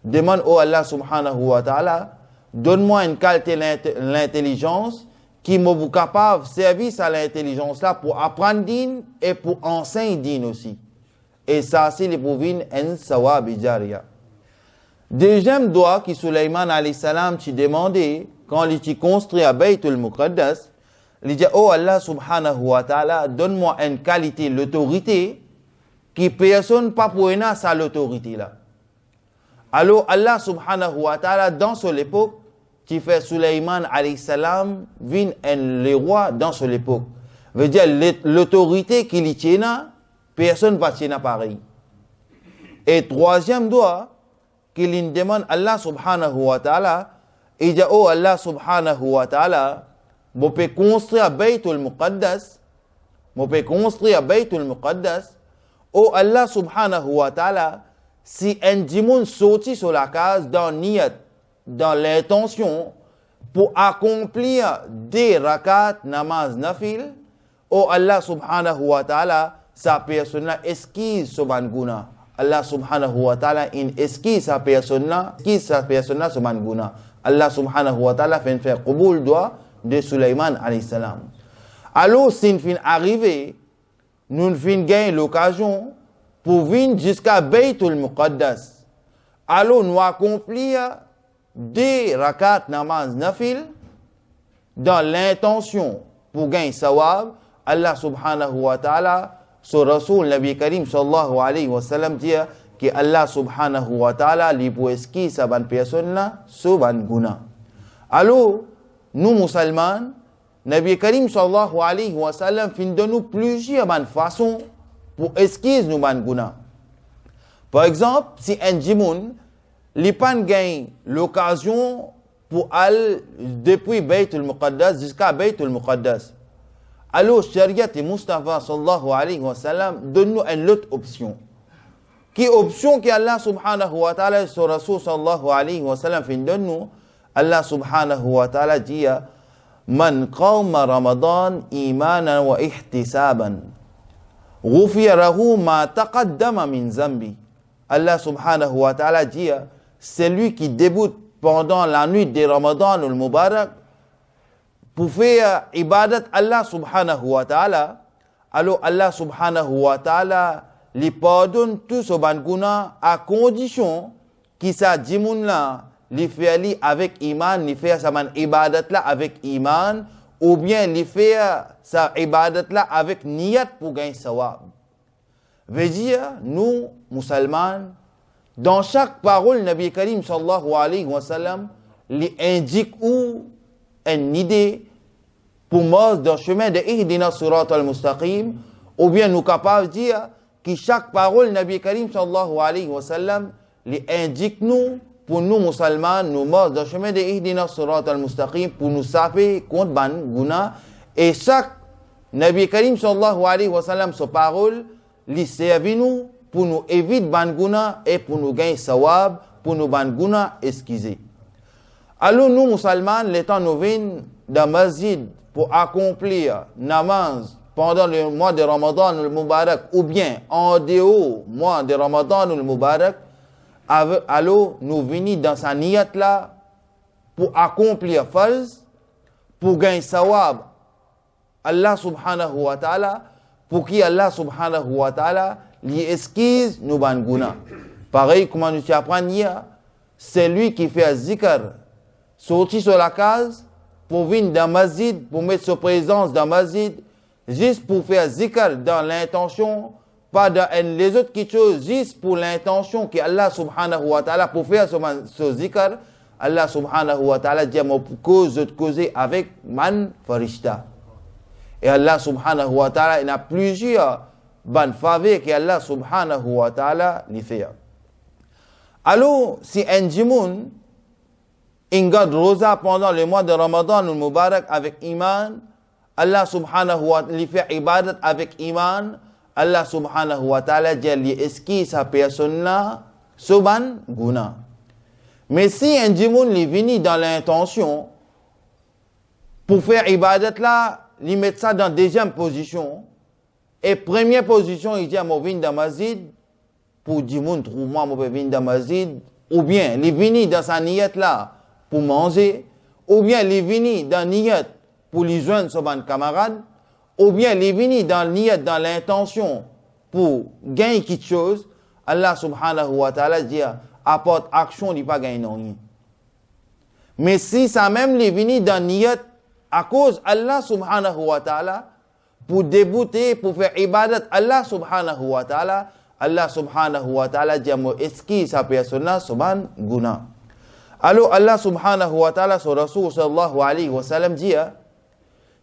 Demande oh Allah subhanahu wa ta'ala donne-moi une qualité l'intelligence qui m'est capable de servir à l'intelligence là pour apprendre din et pour enseigner din aussi. Et ça c'est les pouvines en sawab jariya. Deuxième doigt que Sulayman alayhi salam t'y demandé quand il t'y construit à Baytul Muqaddas, il dit oh Allah subhanahu wa ta'ala donne-moi une qualité l'autorité qui personne pas pour sa l'autorité là. Alors Allah subhanahu wa ta'ala dans son époque qui fait Sulayman alayhi salam vient le roi dans son époque. Veut dire l'autorité qu'il y tient personne pas n'a pareil. Et troisième doigt, qu'il demande Allah subhanahu wa ta'ala, il dit, oh Allah subhanahu wa ta'ala, vous pouvez construire Baytul Muqaddas, vous pouvez construire Baytul Muqaddas, oh Allah subhanahu wa ta'ala, si un dimoun sorti sur la case dans niyat, dans l'intention, pour accomplir des rakat namaz nafil, oh Allah subhanahu wa ta'ala, sa personne esquisse sur guna. Allah subhanahu wa ta'ala in esquisse sa personne sur guna. Allah subhanahu wa ta'ala fait faire Qubul doigt de Sulaiman alayhi salam. Alors, si nous fin arrivé, nous fin gagner l'occasion pour venir jusqu'à Baytul Muqaddas. Alors, nous accomplir des rakat namaz nafil dans l'intention pour gagner sawab. Allah subhanahu wa ta'ala, sur Rasul Nabi Karim sallallahu alayhi wa sallam dit que Allah subhanahu wa ta'ala li pour esquisser sa bonne personne là, so ban guna. Alors, nous musulmans, Nabi Karim sallallahu alayhi wa sallam fin de nous plusieurs bonnes façons pour esquisser nous ban guna. Par exemple, si un djimoun, li pan gagne l'occasion pour aller depuis Baytul Muqaddas jusqu'à Baytul Muqaddas. Alors, Shariat et Mustafa sallallahu alayhi wa sallam donne-nous une autre option. Qui option que Allah subhanahu wa ta'ala sur Rasul sallallahu alayhi wa sallam fin donne-nous? Allah subhanahu wa ta'ala dit Man qawma Ramadan imanan wa ihtisaban ghufirahu ma taqaddama min zambi. Allah subhanahu wa ta'ala dit celui qui débute pendant la nuit de Ramadan ou le Mubarak pour faire ibadat Allah subhanahu wa ta'ala, alors Allah subhanahu wa ta'ala lui pardonne tout ce banguna à condition qu'il sa dimoun là, lui fait li avec iman, lui fait sa man ibadat là avec iman, ou bien lui fait sa ibadat là avec niyat pour gagner sawab. Veut dire, nous, musulmans, dans chaque parole, Nabi Karim sallallahu alayhi wa sallam, lui indique où une idée pour marcher dans le chemin de Ihdina Surat al-Mustaqim, ou bien nous capables de dire que chaque parole Nabi Karim sallallahu alayhi wa sallam les indique nous, pour nous musulmans, nous marcher dans le chemin de Ihdina Surat al-Mustaqim, pour nous saper contre ban guna, et chaque Nabi Karim sallallahu alayhi wa sallam sa parole, les servir nous pour nous éviter ban guna et pour nous gagner sawab, pour nous ban guna esquiser. Alors nous musulmans, les temps nous viennent dans masjid pour accomplir namaz pendant le mois de Ramadan ou le Mubarak, ou bien en dehors mois de Ramadan ou le Mubarak, alors nous venons dans sa niyat là pour accomplir farz, pour gagner sawab Allah subhanahu wa ta'ala, pour qui Allah subhanahu wa ta'ala lui esquisse nous ban guna. Pareil, comment nous apprenons hier, c'est lui qui fait zikr, sorti sur la case, pour venir dans masjid, pour mettre sa présence dans masjid, juste pour faire zikr dans l'intention, pas dans les autres choses, juste pour l'intention que Allah subhanahu wa ta'ala, pour faire ce zikr, Allah subhanahu wa ta'ala dit, moi, cause de causer avec man farishta. Et Allah subhanahu wa ta'ala, il y a plusieurs bonnes faveurs que Allah subhanahu wa ta'ala lui fait. Alors, si un djimoun, il garde rosa pendant le mois de Ramadan ou Mubarak avec iman, Allah subhanahu wa ta'ala lui fait ibadat avec iman, Allah subhanahu wa ta'ala dit lui esquisse sa personne là, soban guna. Mais si un djimoun lui vient dans l'intention, pour faire ibadat là, il met ça dans deuxième position, et première position, il dit à moi vin dans masjid, pour djimoun trouve moi moi vin dans masjid, ou bien il vient dans sa niyat là, pour manger, ou bien il vient dans niyat pour lui joindre son camarade, ou bien il vient dans niyat, dans l'intention pour gagner quelque chose, Allah subhanahu wa ta'ala dit, apporte action, il pas gagner rien. Mais si ça même il vient dans niyat, à cause Allah subhanahu wa ta'ala, pour débuter, pour faire ibadat Allah subhanahu wa ta'ala, Allah subhanahu wa ta'ala dit, moi, est-ce que sa personne soban guna. Alors Allah subhanahu wa ta'ala, sur Rasul sallallahu alayhi wa sallam dit,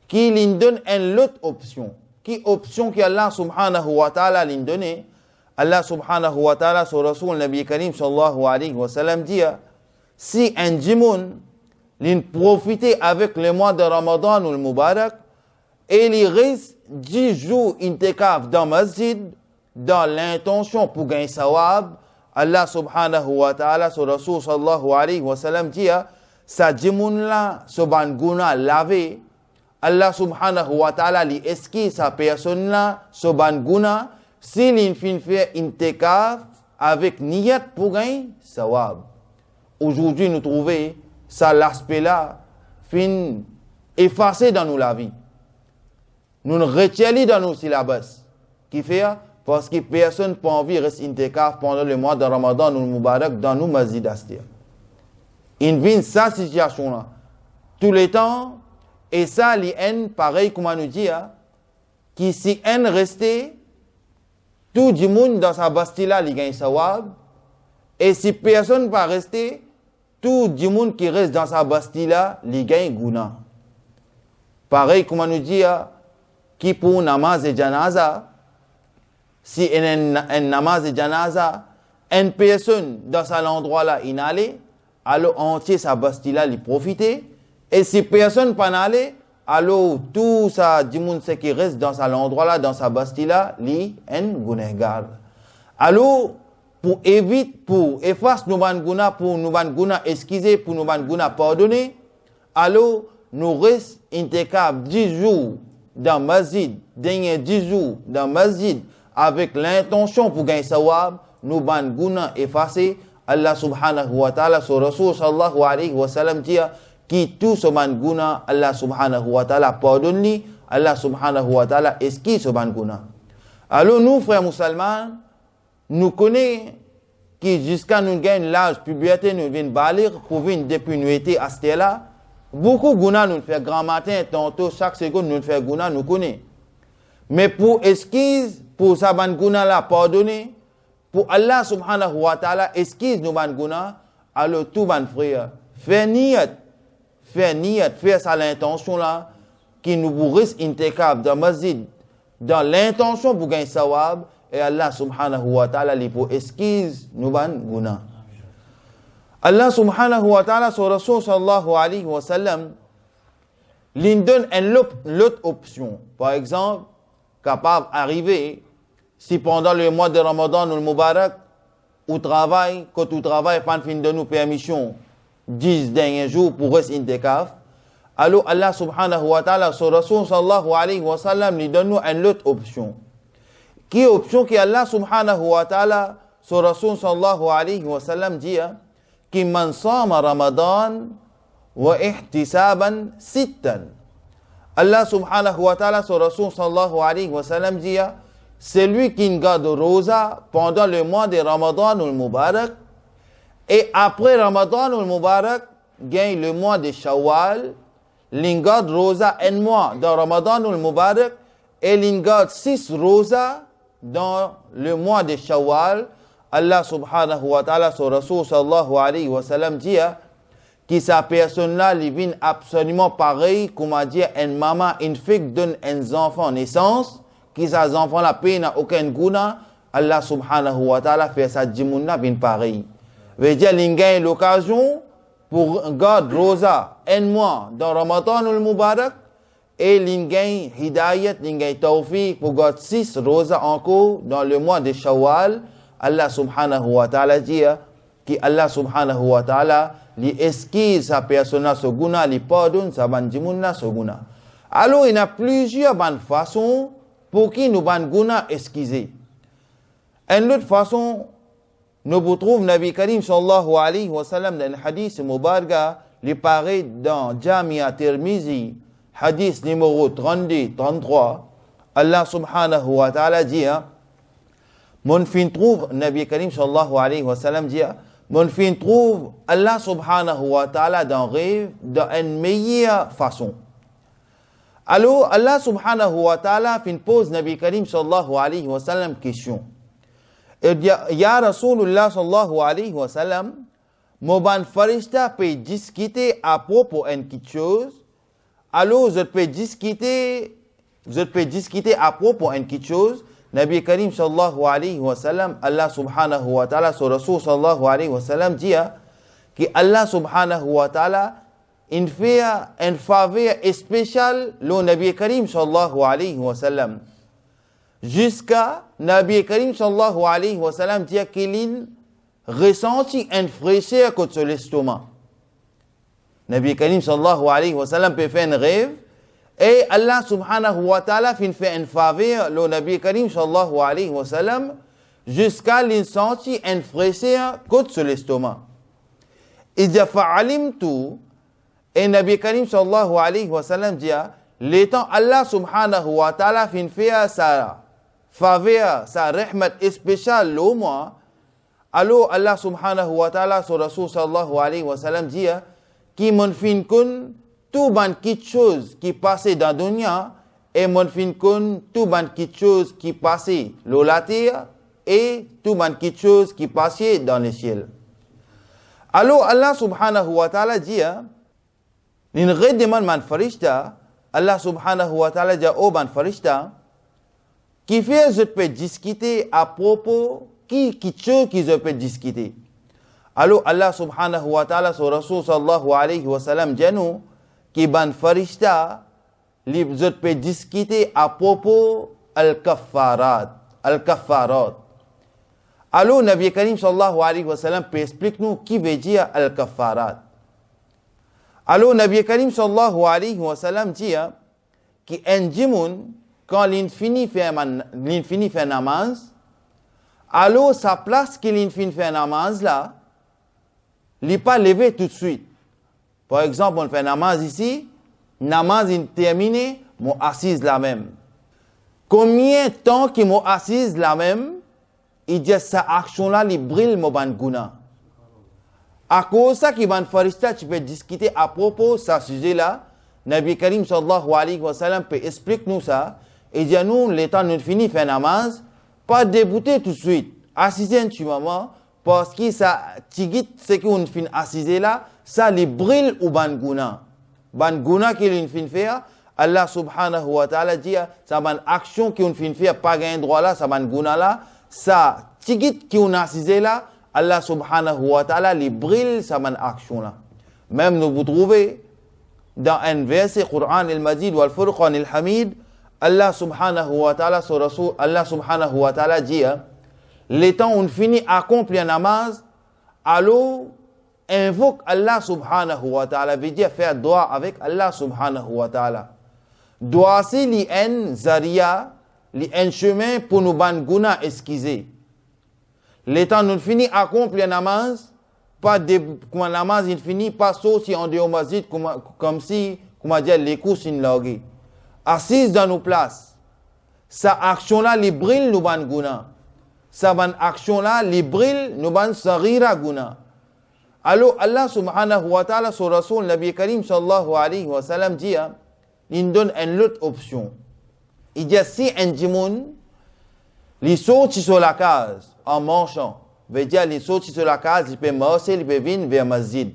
qu'il lui donne une autre option. qui option que Allah subhanahu wa ta'ala l'a donné. Allah subhanahu wa ta'ala sur Rasul Nabi Karim sallallahu alayhi wa sallam dit, si un djimoun l'in profiter avec le mois de Ramadan ou le Mubarak, et il reste 10 jours intikaf dans masjid, dans l'intention pour gagner sawab, Allah subhanahu wa ta'ala sur Rasul sallallahu alayhi wa sallam dit, sa djimoun la, so ban guna lavé, Allah subhanahu wa ta'ala li eski sa personne la, so ban guna, s'il in fin fait intikaf avec niyat pour gagner sawab. Aujourd'hui, nous trouvons ça, l'aspect-là, fin effacé dans nous la vie. Nous ne retiens dans nos syllabus. Qui fait? Parce que personne n'a pas envie de rester intikaf pendant le mois de Ramadan ou le Mubarak dans nos masjids astir. Il vient sa situation-là. Tout le temps, et ça, les haines, pareil comme on nous dit, qui si haine restait, tout le monde dans sa bastille-là, il gagne sawab. Et si personne ne va rester, tout le monde qui reste dans sa bastille-là, il gagne guna. Pareil comme on nous dit, qui pour namaz et janaza, si un namaz et janaza, une personne dans cet endroit-là, il allait, alors entier sa bastille-là, il profiter. Et si personne ne peut aller, alors tout ça, du monde qui reste dans cet endroit-là, dans sa bastille-là, il est un gunégar. Alors, pour éviter, pour effacer nos guna, pour nos guna excuser, pour nos guna pardonner, alors nous restons intikaf 10 jours dans masjid, dernier 10 jours dans masjid, avec l'intention pour gagner sawab, nos guna effacer. Allah subhanahu wa ta'ala, sur Rasul sallallahu alayhi wa sallam dit, qui tout ce guna, Allah subhanahu wa ta'ala pardonne lui, Allah subhanahu wa ta'ala esquisse ce guna. Alors nous, frères musulmans, nous connaissons que jusqu'à nous gagner l'âge puberté, nous venons balir pour venir depuis nous été à ce là. Beaucoup guna nous fait grand matin, tantôt chaque seconde nous fait guna, nous connaissons. Mais pour esquisse, pour ça guna là pardonner, pour Allah subhanahu wa ta'ala esquisse nous guna, alors tout ban frère, faire ça l'intention là, qui nous bourrisse intikaf dans masjid, dans l'intention pour gagner sawab, et Allah subhanahu wa ta'ala li pour esquisse nous guna. Allah subhanahu wa ta'ala sur Rasul sallallahu alayhi wa sallam, lui donne l'autre option. Par exemple, capable d'arriver, si pendant le mois de Ramadan ou le Mubarak, ou travail, quand tu travailles, pas fin de nous permission, 10 derniers jours pour rester intikaf, alors Allah subhanahu wa ta'ala sur Rasul sallallahu alayhi wa sallam, lui donne une autre option. Qui est option que Allah subhanahu wa ta'ala sur Rasul sallallahu alayhi wa sallam dit, qui man sama Ramadan wa ihtisaban sittan. Allah subhanahu wa ta'ala sur Rasul sallallahu alayhi wa sallam dit, celui qui garde rosa pendant le mois de Ramadan ou le Mubarak, et après Ramadan ou le Mubarak, gagne le mois de Shawwal, il garde rosa un mois dans Ramadan ou le Mubarak, et il garde 6 rosas dans le mois de Shawwal. Allah subhanahu wa ta'ala sur Rasul sallallahu alayhi wa sallam dit que sa personne-là lui vient absolument pareil comme a dit une maman, une fille donne un enfant naissance, qui ces enfants-là n'a aucun guna, Allah subhanahu wa ta'ala fait sa djimouna vient pareil. Veut dire qu'il gagne l'occasion pour garder rosa un mois dans Ramadan ou le Mubarak, et il gagne hidayat, il gagne tawfiq pour garder 6 rosas encore dans le mois de Shawwal. Allah subhanahu wa ta'ala dit que Allah subhanahu wa ta'ala lui esquisse sa personne ce guna, lui pardonne sa bandimouna ce guna. Alors il y a plusieurs bonnes façons pour qui nous ban guna esquiser. Une autre façon, nous retrouvons Nabi Karim sallallahu alayhi wa sallam dans le hadith Mubarga, il paraît dans Jamia Tirmizi, hadith numéro 32-33, Allah subhanahu wa ta'ala dit, mon fin trouve, Nabi Karim sallallahu alayhi wa sallam dit, mon fin trouve Allah subhanahu wa ta'ala dans rêve d'une meilleure façon. Alors Allah subhanahu wa ta'ala fin pose Nabi Karim sallallahu alayhi wa sallam question. Il dit, Ya Rasulullah sallallahu alayhi wa sallam, mon ban farishta peut discuter à propos d'une chose, alors je peux discuter vous pouvez discuter à propos d'une petite chose, Nabi Karim sallallahu alayhi wa sallam, Allah subhanahu wa ta'ala, son Rasul sallallahu alayhi wa sallam dit que Allah subhanahu wa ta'ala il fait une faveur spéciale le Nabi Karim sallallahu alayhi wa sallam. Jusqu'à Nabi Karim sallallahu alayhi wa sallam dit qu'il ressentit une fraîcheur contre l'estomac. Nabi Karim sallallahu alayhi wa sallam peut faire un rêve et Allah subhanahu wa ta'ala fait une faveur le Nabi Karim sallallahu alayhi wa sallam jusqu'à qu'il sentit une fraîcheur contre l'estomac. Il dit fa'alimtu et Nabi Karim sallallahu alayhi wa sallam dit l'étant Allah subhanahu wa ta'ala fait sa faveur, sa rahmat spéciale au moi, alors Allah subhanahu wa ta'ala son Rasul sallallahu alayhi wa sallam dit qui mon fin kun tout ban quelque chose qui passait dans la dunya et mon fin kun tout ban quelque chose qui passait sur la terre et tout ban quelque chose qui passait dans le ciel. Alors Allah subhanahu wa ta'ala dit in redemande man farishta Allah subhanahu wa ta'ala dit au ban farishta qui fait je peux discuter à propos qui chose qui je peux discuter. Alors Allah subhanahu wa ta'ala son Rasul sallallahu alayhi wa sallam dit nous qui ban farishta je peux discuter à propos al-kaffarat. Alors Nabi Karim sallallahu alayhi wa sallam peut expliquer nous qui veut dire al-kaffarat. Alors Nabi Karim sallallahu alayhi wa sallam dit qu'un djimoun quand il finit faire namaz, alors sa place qu'il finit faire namaz là, il n'est pas levé tout de suite. Par exemple, on fait namaz ici, namaz est terminé, mon assise la même. Combien de temps qu'il m'a assise la même, il dit sa action là, il brille mon ban guna. À cause de ça, qui ban farista, tu peux discuter à propos de ce sujet là. Nabi Karim sallallahu alayhi wa sallam peut expliquer nous ça. Et dit nous, le temps nous finit faire namaz, pas débuter tout de suite. Assiser un petit moment, parce que ça, tigit, ce qu'on finit assiser là, ça les brille ou ban guna. Ban guna qu'il finit faire, Allah subhanahu wa ta'ala dit, ça ban action qu'on finit faire, pas gagner droit là, ça ban guna là, ça, tigit qu'on assisé là, Allah subhanahu wa ta'ala les brille, ça ban action là. Même nous vous trouvez, dans un verset Coran al-Majid wal Furqan al-Hamid, Allah subhanahu wa ta'ala, son Rasul, Allah subhanahu wa ta'ala dit, les temps où on finit accomplir namaz, alors invoque Allah subhanahu wa ta'ala, veut dire faire dua avec Allah subhanahu wa ta'ala. Dua c'est un zaria, un chemin pour nous ban guna esquiser. Les temps où on finit accomplir namaz, pas de comme namaz il finit pas sortir en dehors masjid comme si comment dire les courses in logé. Assise dans nos places. Sa action là li brille nous ban guna. Sa ban action là li brille nous ban sarira guna. Alors Allah subhanahu wa ta'ala son Rasul Nabi Karim sallallahu alayhi wa sallam dit il donne une autre option. Il dit si un djimoun li sorti sur la case en marchant, veut dire li sorti sur la case, il peut marcher, il peut venir vers masjid.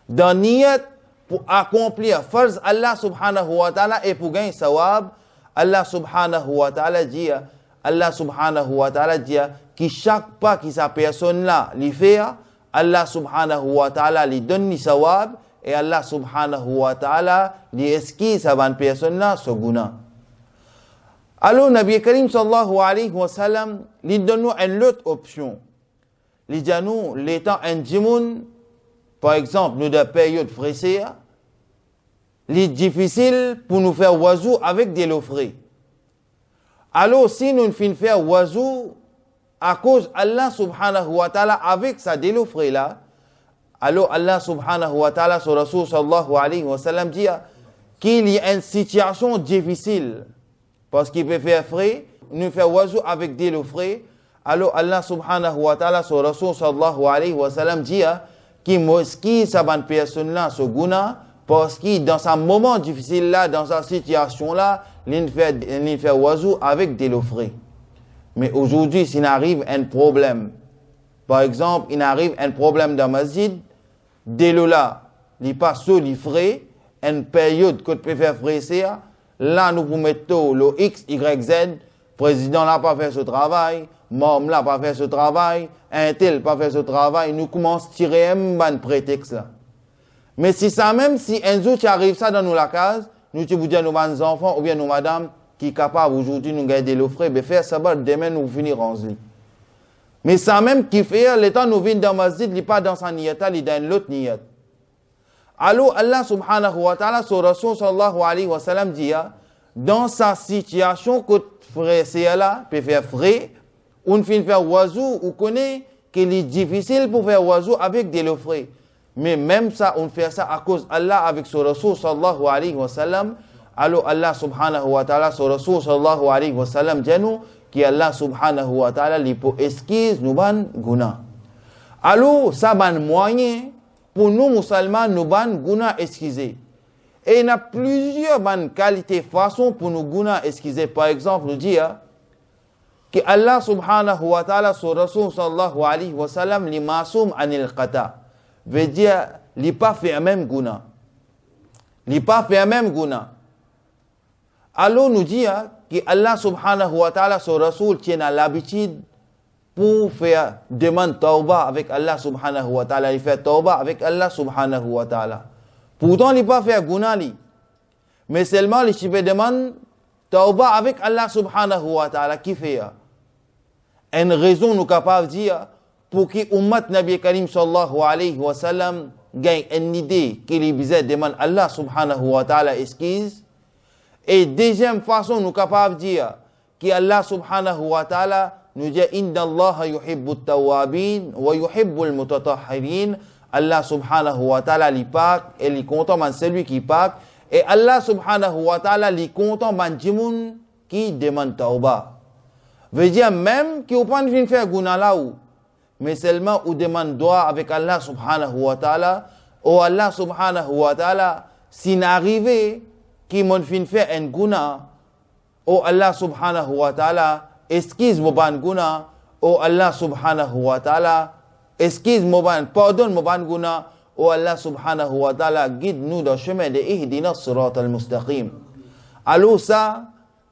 Dans niyat pour accomplir farz Allah subhanahu wa ta'ala et pour gagner sawab, Allah subhanahu wa ta'ala dit que chaque pas que sa personne là lui fait, Allah subhanahu wa ta'ala lui donne sawab et Allah subhanahu wa ta'ala lui esquisse sa bonne personne là ce guna. Alors Nabi Karim sallallahu alayhi wa sallam lui donne nous une autre option. Il dit nous l'étant un djimoun, par exemple nous de période fraîcheur, il est difficile pour nous faire oiseau avec des l'eau frais. Alors si nous finissons faire oiseau à cause Allah subhanahu wa ta'ala avec sa délo frais là, alors Allah subhanahu wa ta'ala sur Rasul sallallahu alayhi wa sallam dit qu'il y a une situation difficile parce qu'il peut faire frais, nous faire oiseau avec délo frais. Alors Allah subhanahu wa ta'ala sur Rasul sallallahu alayhi wa sallam dit qu'il mosquée sa bonne personne là ce guna parce que dans un moment difficile là, dans sa situation là, il fait oiseau avec des l'eau frais. Mais aujourd'hui, s'il arrive un problème, par exemple, il arrive un problème dans la masjid, des l'eau là, il passe sur les frais, une période que tu peux faire fraîchir, là nous pouvons mettre le X, Y, Z, président n'a pas fait ce travail, Mom n'a pas fait ce travail, un tel n'a pas fait ce travail, nous commençons à tirer un prétexte là. Mais si ça même, si un jour tu arrives ça dans nous la case, nous te vous dire nous nos enfants ou bien nous madame qui est capable aujourd'hui nous garder le frais, ben faire ça demain nous finir en lit. Mais ça même qui fait, le temps nous venons dans masjid, il n'est pas dans sa niyata, il est dans l'autre niyat. Alors Allah subhanahu wa ta'ala, sur Rasul sallallahu alayhi wa sallam dit, dans sa situation que frère c'est là, peut faire frais, on finit faire oiseau, on connaît qu'il est difficile pour faire oiseau avec des frais. Mais même ça, on fait ça à cause d'Allah avec son Rasul sallallahu alayhi wa sallam. Alors Allah subhanahu wa ta'ala, son Rasul sallallahu alayhi wa sallam, dit nous, que Allah subhanahu wa ta'ala, il peut esquisse nous ban guna. Alors, ça ban moyen pour nous musulmans, nous ban guna esquiser. Et il y a plusieurs ban qualités, façons pour nous guna esquiser. Par exemple, nous dit que Allah subhanahu wa ta'ala, son Rasul sallallahu alayhi wa sallam, li masoum anil qata. Veut dire, il n'a pas fait même guna. Il n'a pas fait même guna. Alors, nous dit que Allah subhanahu wa ta'ala, son Rasul, tient à l'habitude pour faire demande tauba avec Allah subhanahu wa ta'ala. Il fait tauba avec Allah subhanahu wa ta'ala. Pourtant, il n'a pas fait guna. Mais seulement, il peut demander tauba avec Allah subhanahu wa ta'ala. Qui fait? Une raison, nous capables de dire, pour que l'ummat Nabi Karim sallallahu alayhi wa sallam gagne une idée qu'il y a demande Allah subhanahu wa ta'ala excuse. Et deuxième façon, nous capables de dire que Allah subhanahu wa ta'ala nous dit Inna Allah yuhibbu at-tawwabin wa yuhibbu al-mutatahhirin. Allah subhanahu wa ta'ala li pak et li content man celui qui pak. Et Allah subhanahu wa ta'ala li content man jimoun qui demande tauba. Veut dire même qui ou pas ne faire guna là ou. Mais seulement ou demande droit avec Allah subhanahu wa ta'ala. Ou Allah subhanahu wa ta'ala si n'arrive qui m'ont fait un guna, ou Allah subhanahu wa ta'ala, excuse-moi ban guna, ou Allah subhanahu wa ta'ala, excuse-moi ban, pardonne-moi ban guna, ou Allah subhanahu wa ta'ala, guide-nous dans le chemin de ihdina sirat al-mustaqim. Alors ça,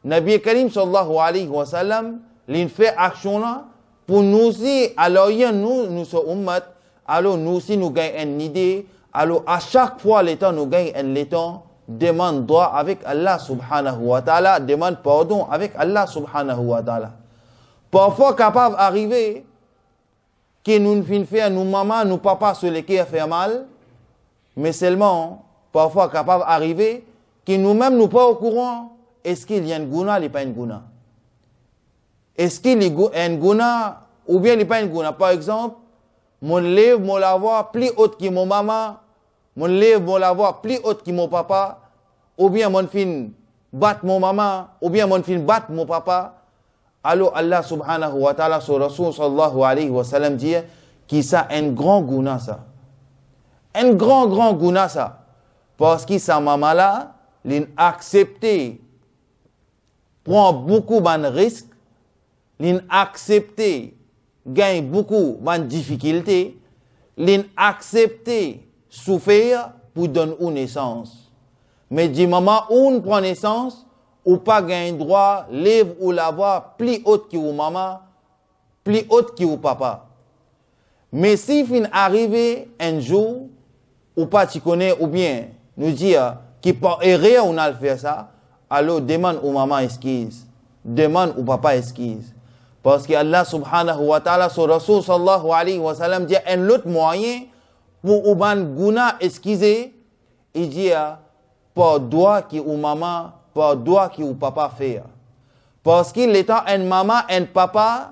Nabi Karim sallallahu alayhi wa sallam, l'in fait action là, pour nous aussi, alors nous sommes ummat, alors nous aussi nous gagnons une idée, alors à chaque fois les temps nous gagnons un temps, demande droit avec Allah subhanahu wa ta'ala, demande pardon avec Allah subhanahu wa ta'ala. Parfois, capable d'arriver que nous ne faisons nous maman, nous papa, sur lesquels fait mal, mais seulement, parfois, capable d'arriver que nous-mêmes nous pas au courant, est-ce qu'il y a un guna, il n'y a pas un guna. Est-ce qu'il y a un guna, ou bien il n'y a pas un guna. Par exemple, mon lèvre, mon lavoir, plus haute que mon maman, mon lèvre, mon lavoir plus haute que mon papa, ou bien mon fin bat mon maman, ou bien mon fin bat mon papa. Alors Allah subhanahu wa ta'ala, sur Rasul sallallahu alayhi wa sallam dit que ça un grand guna ça. Un grand guna ça. Parce que sa maman là, l'accepter, prend beaucoup de risques, l'accepter, gagne beaucoup de difficultés, l'accepter, souffrir pour donner une naissance. Mais du moment où on prend naissance, ou pas gagne droit, lève ou la voix plus haute que ou maman, plus haute que ou papa. Mais si fin arrive un jour, ou pas tu connais, ou bien nous dire qui par erreur on a fait ça, alors demande ou maman excuse, demande ou papa excuse. Parce que Allah subhanahu wa ta'ala, sur Rasul sallallahu alayhi wa sallam, dit un autre moyen pour ouban guna excuser, il dit par droit qui ou maman, par droit qui ou papa fait. Parce qu'il est un maman, un papa,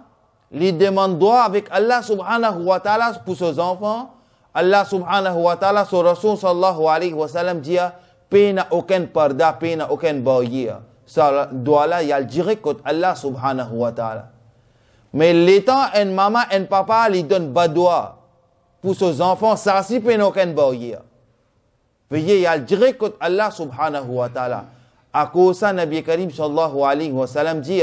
lui demande droit avec Allah subhanahu wa ta'ala pour ses enfants. Allah subhanahu wa ta'ala, sur Rasul sallallahu alayhi wa sallam, dit pena aucun parda, pena aucun barrière. Ça doit là, il y a le direct contre Allah subhanahu wa ta'ala. Mais l'étant un maman, un papa, lui donne badoua pour ses enfants, ça aussi peut aucun barrière. Veuillez, il y a le direct contre Allah subhanahu wa ta'ala. À cause de ça, Nabi Karim sallallahu alayhi wa sallam dit,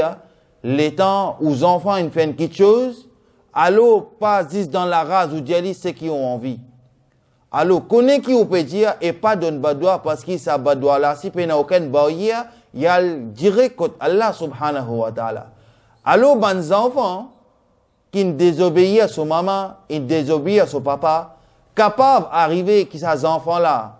l'étant aux enfants, ils font quelque chose, alors pas dire dans la race ou dire ceux qui ont envie. Alors, connaît qui vous peut dire et pas donne badoua parce que ça badoua là, si peut aucun barrière, il y a direct contre Allah subhanahu wa ta'ala. Alors, les enfants qui désobéissent à son maman, ils désobéissent à son papa, capables d'arriver que ces enfants-là,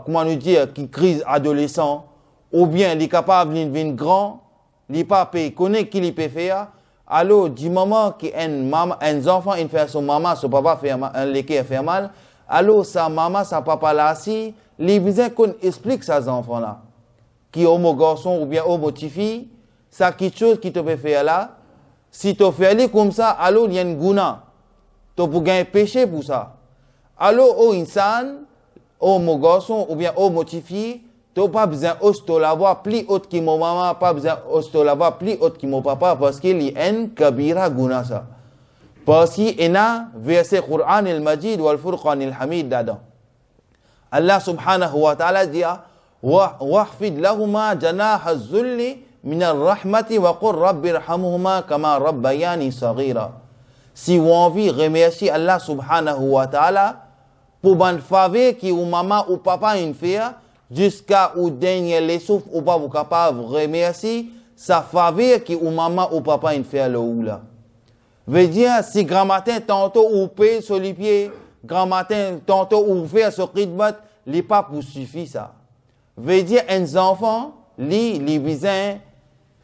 comment nous dire, qui crise adolescent, ou bien les capables de devenir grand, les papas connaissent qui les peut faire. Alors, du moment qu'un enfant il fait son maman, son papa fait mal, alors sa maman, sa papa là, si, les besoins qu'on explique ces enfants-là, qui homo garçon ou bien homo fille, ça quelque chose qui te peut faire là, si tu fais aller comme ça, alors il y a une guna, tu peux gagner péché pour ça. Alors, au insan, homo garçon ou bien homo fille, tu n'as pas besoin de l'avoir plus haute que mon maman, pas besoin de l'avoir plus haute que mon papa, parce qu'il y a un kabira guna ça. Parce qu'il y a verset Qur'an al-Majid wal Furqan al-Hamid dedans. Allah subhanahu wa ta'ala dit wahfid lahuma janah az-zulli min ar-rahmati wa qur rabbi irhamhuma kama rabbayani saghira. Si vous envie remercier Allah subhanahu wa ta'ala pour ban faveur qui ou maman ou papa une fait jusqu'à ou dernier les souffle ou pas vous capable remercier sa faveur qui ou maman ou papa une fait le ou là. Veut dire si grand matin tantôt ou paye sur les pieds, grand matin tantôt ou fait sur khidmat, les pas pour suffit ça. Veut dire un enfant les besoin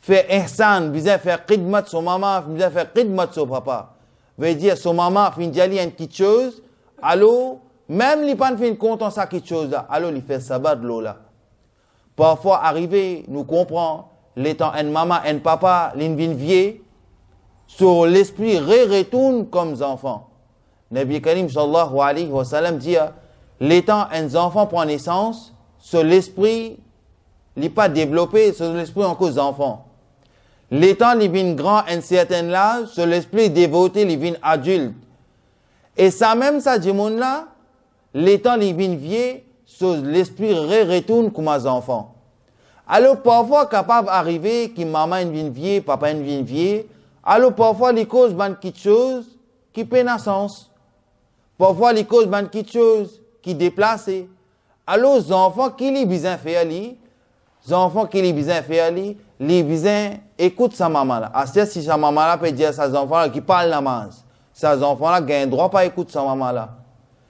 faire ihsan, besoin faire khidmat sur maman, besoin faire khidmat sur papa. Veut dire son maman fin d'y une petite chose, alors même les pas fin content ça quelque chose là, alors il fait sabat de l'eau là. Parfois arrivé, nous comprend l'étant un maman, un papa, l'in vieux sur l'esprit retourne comme enfants. Nabi Karim sallallahu alayhi wa sallam dit l'étant un enfant prend naissance, sur l'esprit n'est pas développé, sur l'esprit encore des enfants. L'étant il vient grand un certain âge, sur l'esprit dévoté il vient adulte. Et ça même ça dit monde là, l'étant il vient vieux, sur l'esprit retourne comme des enfants. Alors parfois capable d'arriver que maman vient vieux, papa vient vieux. Alors, parfois, les causes ban quelque chose qui peut naissance. Parfois, les causes ban quelque chose qui déplace. Alors, les enfants qui les besoin faire les enfants qui les besoin faire les besoin écoute sa maman là. Assez si sa maman là peut dire à ses enfants là qui parlent namaz. Ces enfants là gagnent droit pas écouter sa maman là.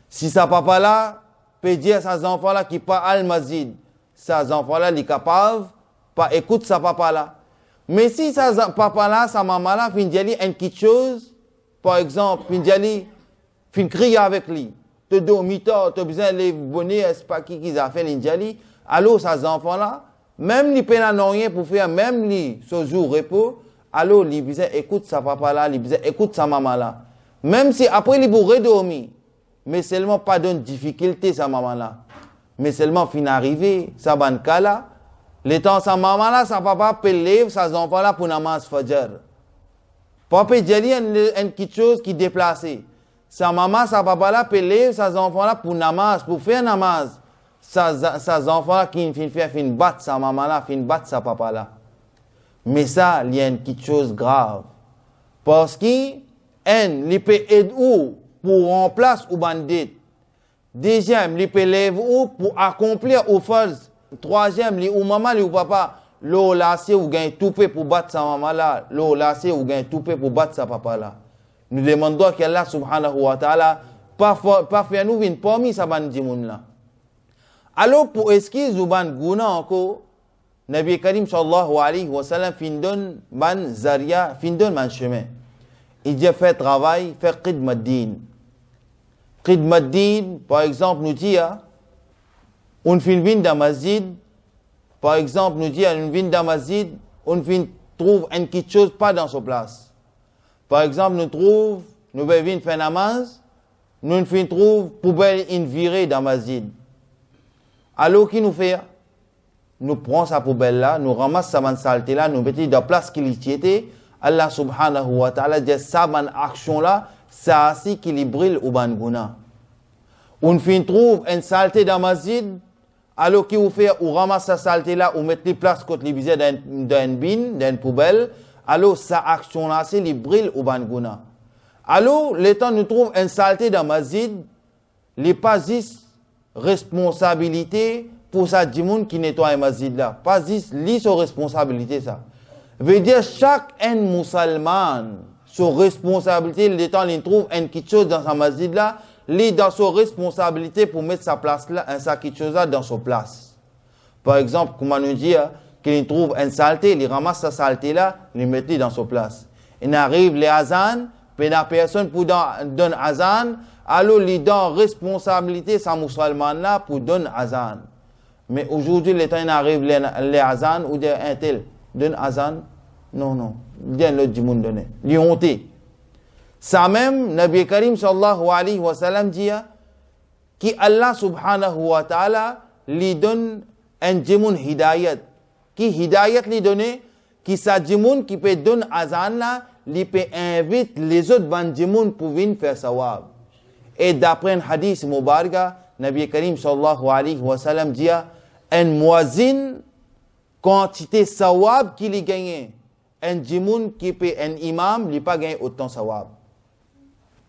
Si sa papa là peut dire à ses enfants là qui parlent al-mazid. Ces enfants là les capables pas écouter sa papa là. Mais si sa papa là, sa maman là, fin d'y aller une petite chose, par exemple, fin d'y aller, fin crier avec lui, te donne tu as besoin de les bonner, c'est pas qui a fait l'indjali, alors ces enfants là, même les peines n'ont rien pour faire, même les ce jour repos, alors les besoin écoute sa papa là, les besoin écoute sa maman là. Même si après les bourrés dormir, mais seulement pas de difficulté sa maman là. Mais seulement fin arrivé, sa banca là, les temps sa maman là, sa papa peut lever ses enfants là pour namaz fajr. Papa dit une petite chose qui déplacée. Sa maman, sa papa là peut lever ses enfants là pour namaz, pour faire namaz. Ses enfants là qui fin battre sa maman là, fin battre sa papa là. Mais ça, il y a une petite chose grave. Parce que il peut aider pour remplacer ou bandit. Deuxième, il peut lever pour accomplir ou faire. Troisième, li ou maman, li ou papa, l'eau lassé ou gagne tout pour battre sa maman là, l'eau lassé ou gagne tout pour battre sa papa là. Nous demandons qu'Allah subhanahu wa ta'ala, pas faire nous une parmi sa bande moun là. Alors, pour esquisse ou ban gouna encore, Nabi Karim sallallahu alayhi wa sallam findon ban zaria, findon ban chemin. Il dit fait travail, fait khidmat din. Khidmat din, par exemple, nous dit, on vient dans masjid, par exemple, nous dit, on vient dans masjid, on vient trouve une petite chose pas dans sa place. Par exemple, nous venons faire namaz, nous trouve poubelle in virée dans masjid. Alors, qui nous fait? Nous prenons sa poubelle là, nous ramassons sa saleté là, nous mettons dans la place qu'il y était. Allah subhanahu wa ta'ala dit, sa action là, ça aussi qui brille au ban guna. On trouve une saleté dans masjid, alors qui vous fait, ou ramasse sa saleté là, ou mettre les places contre les bisets d'un bin, d'une poubelle, alors sa action là, c'est les brille au banguna. Alors, le temps nous trouve une saleté dans masjid, les pas responsabilité pour ça djimoun qui nettoie le masjid là. Pas juste lui sa responsabilité ça. Veut dire chaque un musulman sa responsabilité, le temps il trouve une quelque chose dans sa masjid là, lui dans sa responsabilité pour mettre sa place là, sa quelque chose là dans sa place. Par exemple, comme on nous dit qu'il trouve une saleté, il ramasse sa saleté là, il met dans sa place. Il arrive les azan, puis la personne pour donner azan, alors il donne responsabilité sa musulman là pour donner azan. Mais aujourd'hui, les temps il arrive les azan ou dire un tel donne azan, non, bien l'autre du monde donné, lui honté. Ça même, Nabi Karim sallallahu alayhi wa sallam dit que Allah subhanahu wa ta'ala lui donne un djimoun hidayat. Qui hidayat lui donne, qui sa djimoun qui peut donner azan là, lui peut inviter les autres ban djimoun pour venir faire sawab. Et d'après un hadith mubaraka, Nabi Karim sallallahu alayhi wa sallam dit un muazzin quantité sawab qu'il y gagne. Un djimoun qui peut un imam, il pas gagner autant sawab.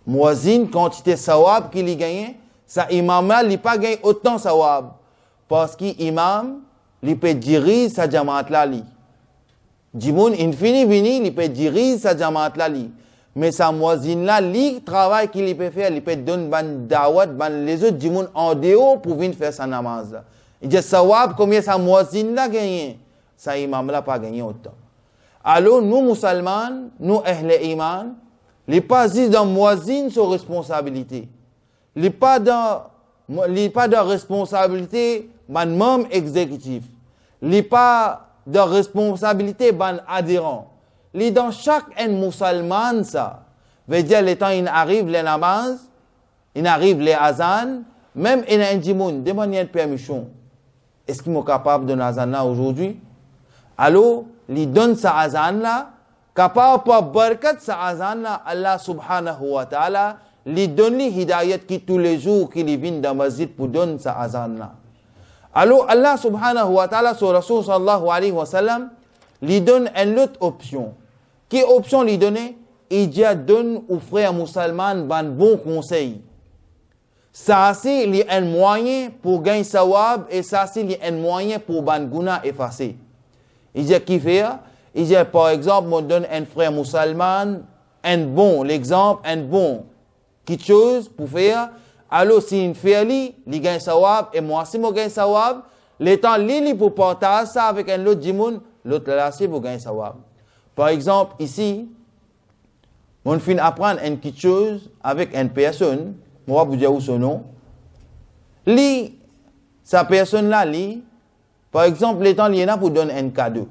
Muazzin quantité sawab qu'il y gagne, sa imam là, il pas gagner autant sawab. Parce qu'imam, il peut diriger sa jamaat là. Djimoun infini vini, il peut diriger sa jamaat là. Mais sa muazzin là, le travail qu'il peut faire, il peut donner ban dawat, ban les autres djimoun en dehors pour venir faire sa namaz là. Il dit sawab combien sa muazzin là gagne, sa imam là pas gagner autant. Alors nous musulmans, nous ahl iman, les pas juste dans muazzin sur responsabilité. Les pas de responsabilité ban membre exécutif. Les pas de responsabilité ban adhérent. Les dans chaque un musulman ça. Veut dire les temps il arrive les namaz, il arrive les azan, même il y a un djimoun, demande une permission. Est-ce qu'il est capable de donner azan là aujourd'hui? Alors, il donne sa azan là, capable par barkat sa azan là, Allah subhanahu wa ta'ala, il donne les hidayat qui tous les jours qu'il vient dans masjid pour donner sa azan là. Alors, Allah subhanahu wa ta'ala, sur Rasul sallallahu alayhi wa sallam, lui donne une autre option. Quelle option lui donne? Il dit donne aux frères musulmans un bon conseil. Ça, c'est un moyen pour gagner sawab et ça, c'est un moyen pour ban guna effacer. Il dit qui fait? Il dit par exemple, on donne un frère musulman un bon, l'exemple, un bon quelque chose pour faire. Alors, si il fait il gagne sawab et moi, si je gagne sawab, le temps, il pour partager ça avec un autre djimoun, l'autre là, c'est pour gagner sawab. Par exemple, ici, on finit apprendre une petite chose avec une personne, moi, vous dire où son nom. Sa personne là, par exemple, le temps, il y en a pour donner un cadeau.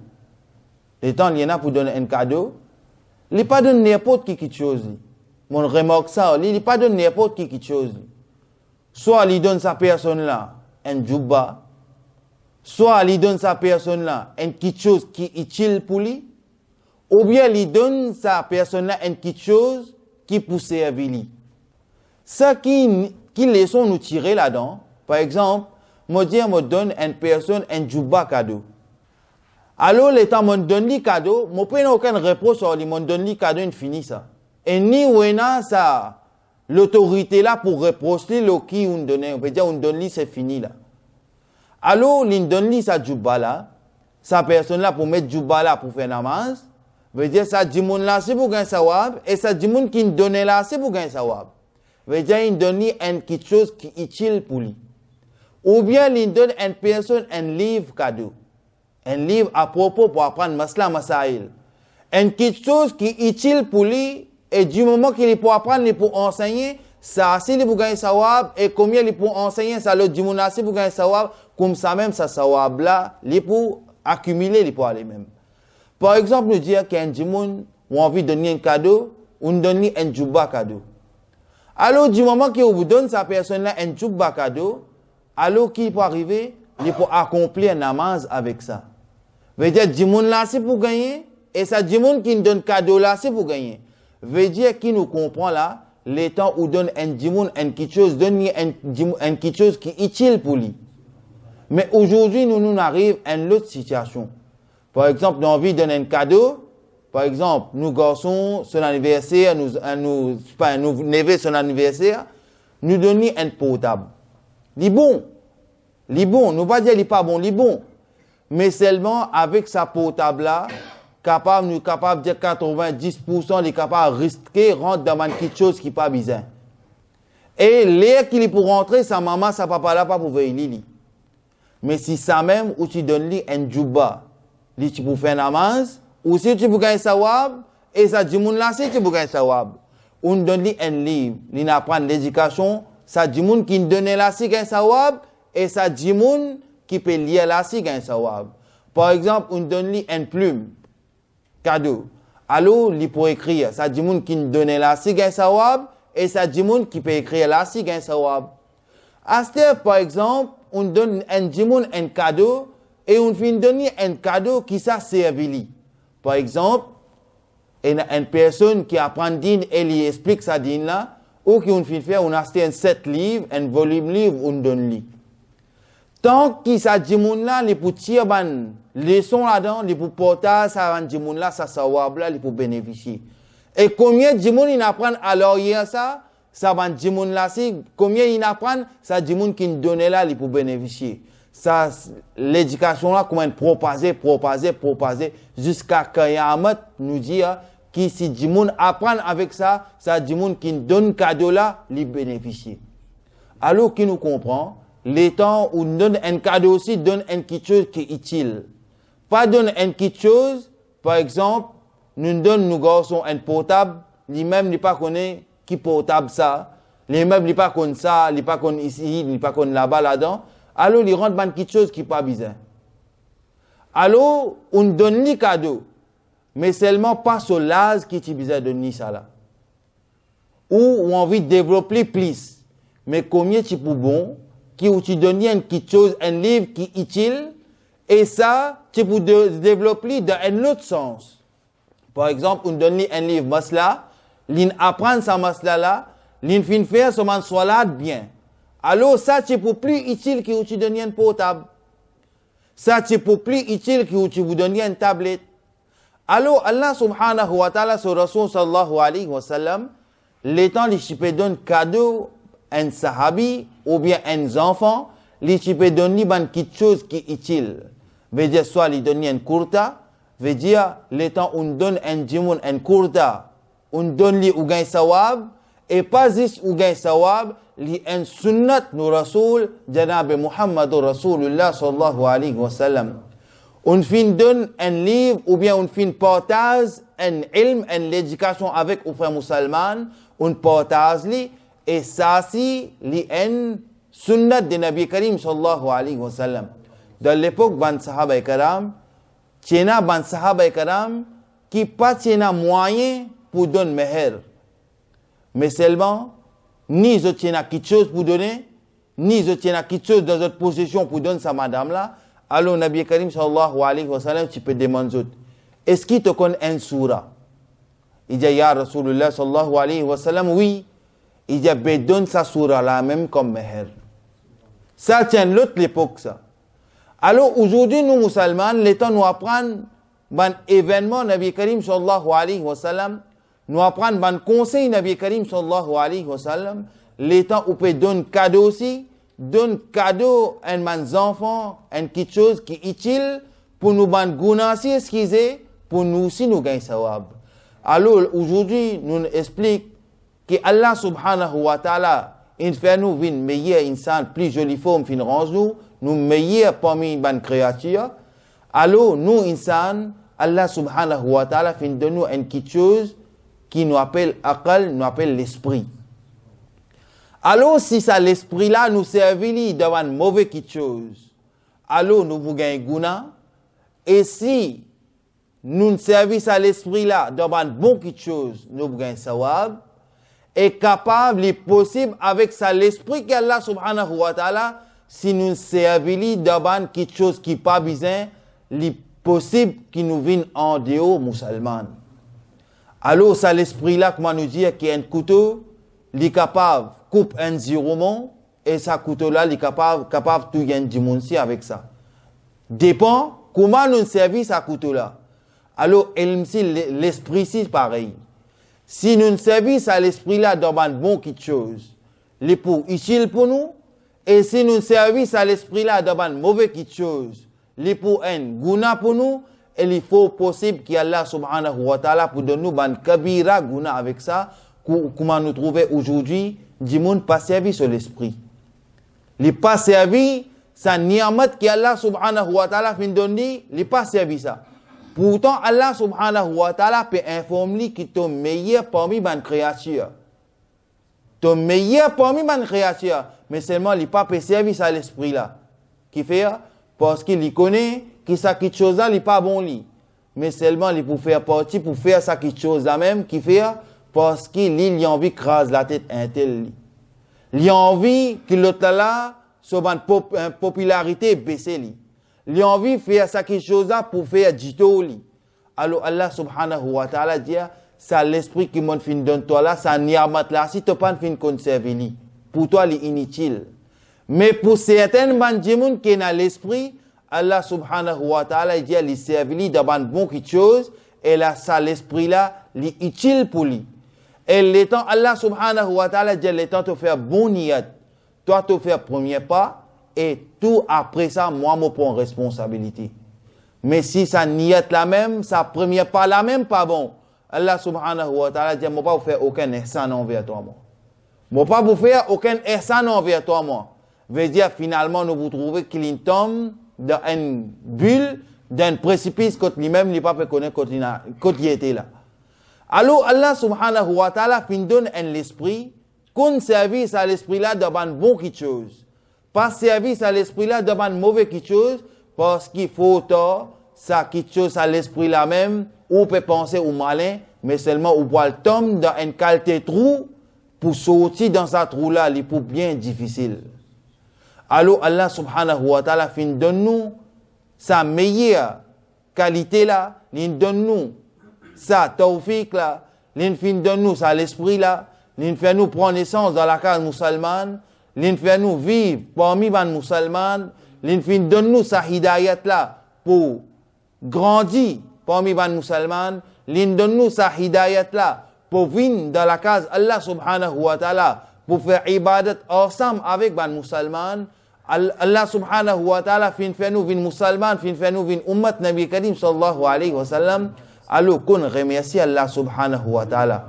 Le temps, il y en a pour donner un cadeau. Il n'est pas donné n'importe qui quelque chose. Mon remarque ça, il n'est pas donné n'importe qui quelque chose. Soit il donne sa personne là un djubba, soit il donne sa personne là une quelque chose qui est utile pour lui, ou bien il donne sa personne là une quelque chose qui peut servir lui. Ça qui laissons nous tirer là-dedans, par exemple, moi donne une personne un djubba cadeau. Alors, le temps me donne le cadeau, je n'ai aucun reproche sur lui, me donne le cadeau, il finit ça. Et ni ouena ça, l'autorité là pour reprocher le qui on donne, on peut dire on donne lui c'est fini là. Alors, il donne lui sa djubba là, sa personne là pour mettre djubba là pour faire namaz, veut dire ça djimoun là c'est pour gagner sawab, et ça djimoun qui donne là c'est pour gagner sawab. Veut dire il donne lui quelque chose qui est utile pour lui. Ou bien il donne à une personne un livre cadeau. Un livre à propos pour apprendre masla masail. Une quelque chose qui est utile pour lui, et du moment qu'il est pour apprendre, il est pour enseigner, ça c'est pour gagner sawab, et combien il est pour enseigner, ça le djimoun là c'est pour gagner sawab, comme ça même ça sawab là, il est pour accumuler, il est pour aller même. Par exemple, nous dire qu'un djimoun a envie de donner un cadeau, ou nous donne un djubba cadeau. Alors, du moment qu'il vous donne sa personne là un djubba cadeau, alors qu'il peut arriver, il peut accomplir un namaz avec ça. Veut dire, djimoun là c'est pour gagner, et ça djimoun qui nous donne cadeau là c'est pour gagner. Veut dire qu'il nous comprend là, les temps où donne un djimoun un quelque chose, donne un quelque chose qui est utile pour lui. Mais aujourd'hui, nous arrivons à une autre situation. Par exemple, nous avons envie de donner un cadeau. Par exemple, nous garçons son anniversaire, nous neveux son anniversaire, nous donnons un portable. Dit bon, li bon, nous pas dire li pas bon, li bon. Mais seulement avec sa portable là, capable de dire 90%, il est capable de risquer, rentrer dans quelque chose qui n'est pas bizarre. Et l'air qu'il est pour rentrer, sa maman, sa papa là, pas pour veiller li. Mais si ça même, ou tu donnes lui un djouba, li tu pour faire namaz, ou si tu pour gagner sawab, et ça dit moun là, si tu pour gagner sawab. On donne lui un livre, il apprend l'éducation, ça dit moun qui donne là, si gagne sawab, et ça dit moun qui peut lire là, si gagne sawab. Par exemple, on donne lui une plume, cadeau. Alors, il peut écrire, ça dit moun qui donne là, si gagne sawab, et ça dit moun qui peut écrire là, si gagne sawab. Aster, par exemple, on donne un cadeau, et on finit donner un cadeau qui ça servi. Par exemple, une personne qui apprend din et lui explique sa din là, ou qui on finit faire, on achète un 7 livres, un volume livre, on donne lui. Tant qu'il sa dit moun là, il peut tirer ban leçon là-dedans, il peut porter ça dit moun là, ça sawab là, il peut bénéficier. Et combien de moun il apprend à l'arrière ça va dire moun là, combien il apprend, ça dit moun qui donne là, il peut bénéficier. Ça, l'éducation là, comment propager, jusqu'à Kayamat nous dit, qui si dit moun apprend avec ça, ça dit moun qui donne cadeau là, il bénéficier. Alors, qui nous comprend, les temps où on donne un cadeau aussi, donne une quelque chose qui est utile. Pas donne une quelque chose, par exemple, nous donne nos garçons un portable, lui-même n'est pas connaît qui portable ça, lui-même n'est pas connaît ça, n'est pas connaît ici, n'est pas connaît là-bas, là-dedans. Alors, il rentre dans quelque chose qui n'est pas bizarre. Alors, on donne les cadeaux, mais seulement pas sur l'âge qui est bizarre de donner ça là. Ou on a envie de développer plus. Mais combien tu peux bon, qui ou tu donnes quelque chose, un livre qui est utile, et ça, tu peux développer dans un autre sens. Par exemple, on donne un livre masla, l'in apprend sa masla là, l'in fin faire son salade bien. Alors ça, tu peux plus utile que tu donnes un portable. Ça, tu peux plus utile que tu vous donnes une tablette. Alors, Allah subhanahu wa ta'ala, sur Rasul sallallahu alayhi wa sallam, les temps, les chipés donnent cadeau à un sahabi, ou bien à un enfant, les chipés donnent quelque chose qui est utile. Veut dire, soit ils donnent un kurta, veut dire, les temps, on donne un djimoun, un kurta, on donne lui ou gain sawab, et pas juste ou gain sawab, li un sunnat nu rasul janab Muhammad Rasulullah sallallahu alayhi wa sallam. On fin donne un livre ou bien on fin partage un ilm, une l'éducation avec les frères musulmans, on partage li et ça si li un sunnat de Nabi Karim sallallahu alayhi wa sallam. Dans l'époque ban sahaba karam, tiena ban sahaba karam qui pas tiena moyen pour donner meher. Mais seulement ni je tiens à quelque chose pour donner, ni je tiens à quelque chose dans votre possession pour donner sa madame là. Alors, Nabi Karim sallallahu alayhi wa sallam, tu peux demander, est-ce qu'il te connaît un surah? Il dit, ya Rasulullah sallallahu alayhi wa sallam, oui. Il dit, ben donne sa surah là même comme meher. Ça tient l'autre l'époque ça. Alors, aujourd'hui, nous musulmans, les temps nous apprennent un événement, Nabi Karim sallallahu alayhi wa sallam, nous apprenons un conseil Nabi Karim sallallahu alayhi wa sallam, les temps où peut donner cadeau aussi, donne cadeau à mes enfants, à quelque chose qui est utile pour nous ban gounassi excuser, pour nous aussi nous gagner sawab. Alors aujourd'hui, nous explique que Allah subhanahu wa ta'ala, il fait nous une meilleure insan, plus jolie forme, fin range nous meilleurs parmi les créatures. Alors nous insan, Allah subhanahu wa ta'ala fin de nous une quelque chose qui nous appelle aqal, nous appelle l'esprit. Alors, si ça l'esprit là nous servit devant une mauvaise quelque chose, alors nous vous gagnons gouna. Et si nous servissons à l'esprit là devant une bonne quelque chose, nous vous gagnons sawab. Et capable, est possible avec ça l'esprit qu'Allah subhanahu wa ta'ala, si nous servissons devant quelque chose qui n'est pas bizarre, il est possible qu'il nous vienne en dehors musulman. Alors, ça l'esprit là, comment nous dire qu'il y a un couteau, il est capable de couper un ziromon, et ça couteau là, il est capable de tout gagner du monde avec ça. Dépend comment nous servissons à couteau là. Alors, l'esprit c'est pareil. Si nous servissons à l'esprit là dans une bonne quelque chose, il est pour utile pour nous, Et si nous servons à l'esprit là devant mauvais quelque chose, li pour un guna pour nous, et il faut possible qu'Allah subhanahu wa ta'ala pour donner nous ban kabira guna avec ça, comment nous trouver aujourd'hui, du monde pas servi sur l'esprit. Il pas servi, sa ni'mat qu'Allah subhanahu wa ta'ala fin donner, il pas servi ça. Pourtant, Allah subhanahu wa ta'ala peut informer qu'il est meilleur parmi les créatures. Tu es meilleur parmi les créatures, mais seulement il n'a pas fait service à l'esprit là. Qui fait? Parce qu'il connaît que ça quelque chose là, il n'est pas bon lui. Mais seulement il peut faire partie pour faire ça quelque chose là même, qui fait? Parce qu'il a envie de craser la tête un tel. Il a envie que l'autre là, son popularité baisse lui. Il a envie de faire ça quelque chose là pour faire du tout lui. Alors Allah subhanahu wa ta'ala dit, c'est l'esprit qui m'a fait donner toi là, ça ni'mat là, si tu pas fin conserver lui. Pour toi, il est inutile. Mais pour certaines gens qui ont l'esprit, Allah subhanahu wa ta'ala dit, il servir d'abord bon quelque chose, et là, ça l'esprit là, il est utile pour lui. Et l'étant, Allah subhanahu wa ta'ala dit, l'étant de faire bon niyat, toi, tu fais premier pas, et tout après ça, moi, je prends responsabilité. Mais si ça niyat la même, ça premier pas la même, pas bon. Allah subhanahu wa ta'ala dit, je ne vais pas vous faire aucun ihsan envers toi, moi. Je ne vais pas vous faire aucun ihsan envers toi, moi. Veut dire, finalement, nous vous trouvez qu'il tombe dans une bulle, dans un précipice, quand lui-même, il n'a pas pu connaître quand il était là. Alors, Allah subhanahu wa ta'ala fin donne un esprit, qu'on service à l'esprit là devant bon quelque chose. Pas service à l'esprit là devant mauvais quelque chose, parce qu'il faut ça quelque chose à l'esprit là même, ou peut penser au malin, mais seulement ou peut tomber dans une qualité trou, pour sortir dans sa trou là, il est pour bien difficile. Alors Allah subhanahu wa ta'ala fin donne nous sa meilleure qualité là, il donne nous sa tawfiq là, il fin donne nous sa l'esprit là, il fait nous prendre naissance dans la case musulmane, il fait nous vivre parmi les musulmans, il fin donne nous sa hidayat là pour grandir parmi les musulmans, il donne nous sa hidayat là pour venir dans la case Allah subhanahu wa ta'ala pour faire ibadat ensemble avec les musulmans. Allah subhanahu wa ta'ala fin fait nous vin musulmans, fin fait nous vin ummat Nabi Karim sallallahu alayhi wa sallam. Alors qu'on remercie Allah subhanahu wa ta'ala.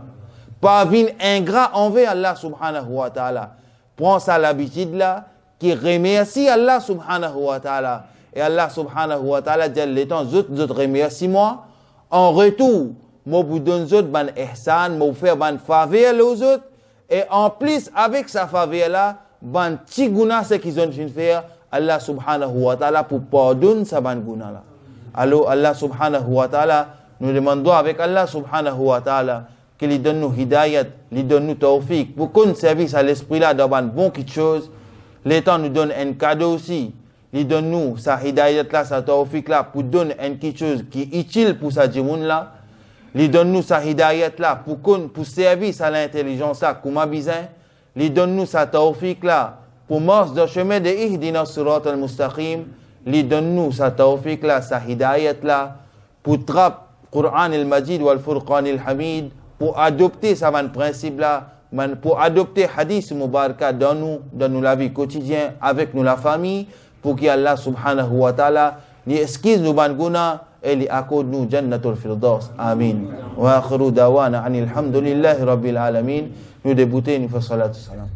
Pas vin ingrat envers Allah subhanahu wa ta'ala. Prends ça l'habitude là, qui remercie Allah subhanahu wa ta'ala. Et Allah subhanahu wa ta'ala dit les temps, d'autres remercie moi. En retour, moi vous donne d'autres ban ihsan, moi vous faire ban faveur aux autres. Et en plus, avec sa faveur là, ban petit guna ce qu'ils ont fait, Allah subhanahu wa ta'ala pour pardonner sa ban guna là. Alors Allah subhanahu wa ta'ala, nous demandons avec Allah subhanahu wa ta'ala qu'il donne nous hidayat, qu'il donne nous tawfiq, pour qu'on service à l'esprit là d'avoir bon quelque chose. L'État nous donne un cadeau aussi. Il donne nous sa hidayat là, sa tawfiq là, pour donner un quelque chose qui est utile pour sa djimoun là. Il donne nous sa hidayat là, pour service à l'intelligence là, comme besoin. Il donne nous sa tawfiq là, pour marcher dans le chemin de ihdina surat al-mustaqim. Il donne nous sa tawfiq là, sa hidayat là, pour trap Qur'an al-Majid wal Furqan al-Hamid, pour adopter ça van principe là, pour adopter hadith mubaraka dans nous la vie quotidienne avec nous la famille, pour qu'Allah subhanahu wa ta'ala li excuse nous ban guna et li accorde nous jannatul firdaus. Amin. Wa akhiru dawana anil hamdulillahi rabbil alamin. Nous débuter nous fa salatu salam.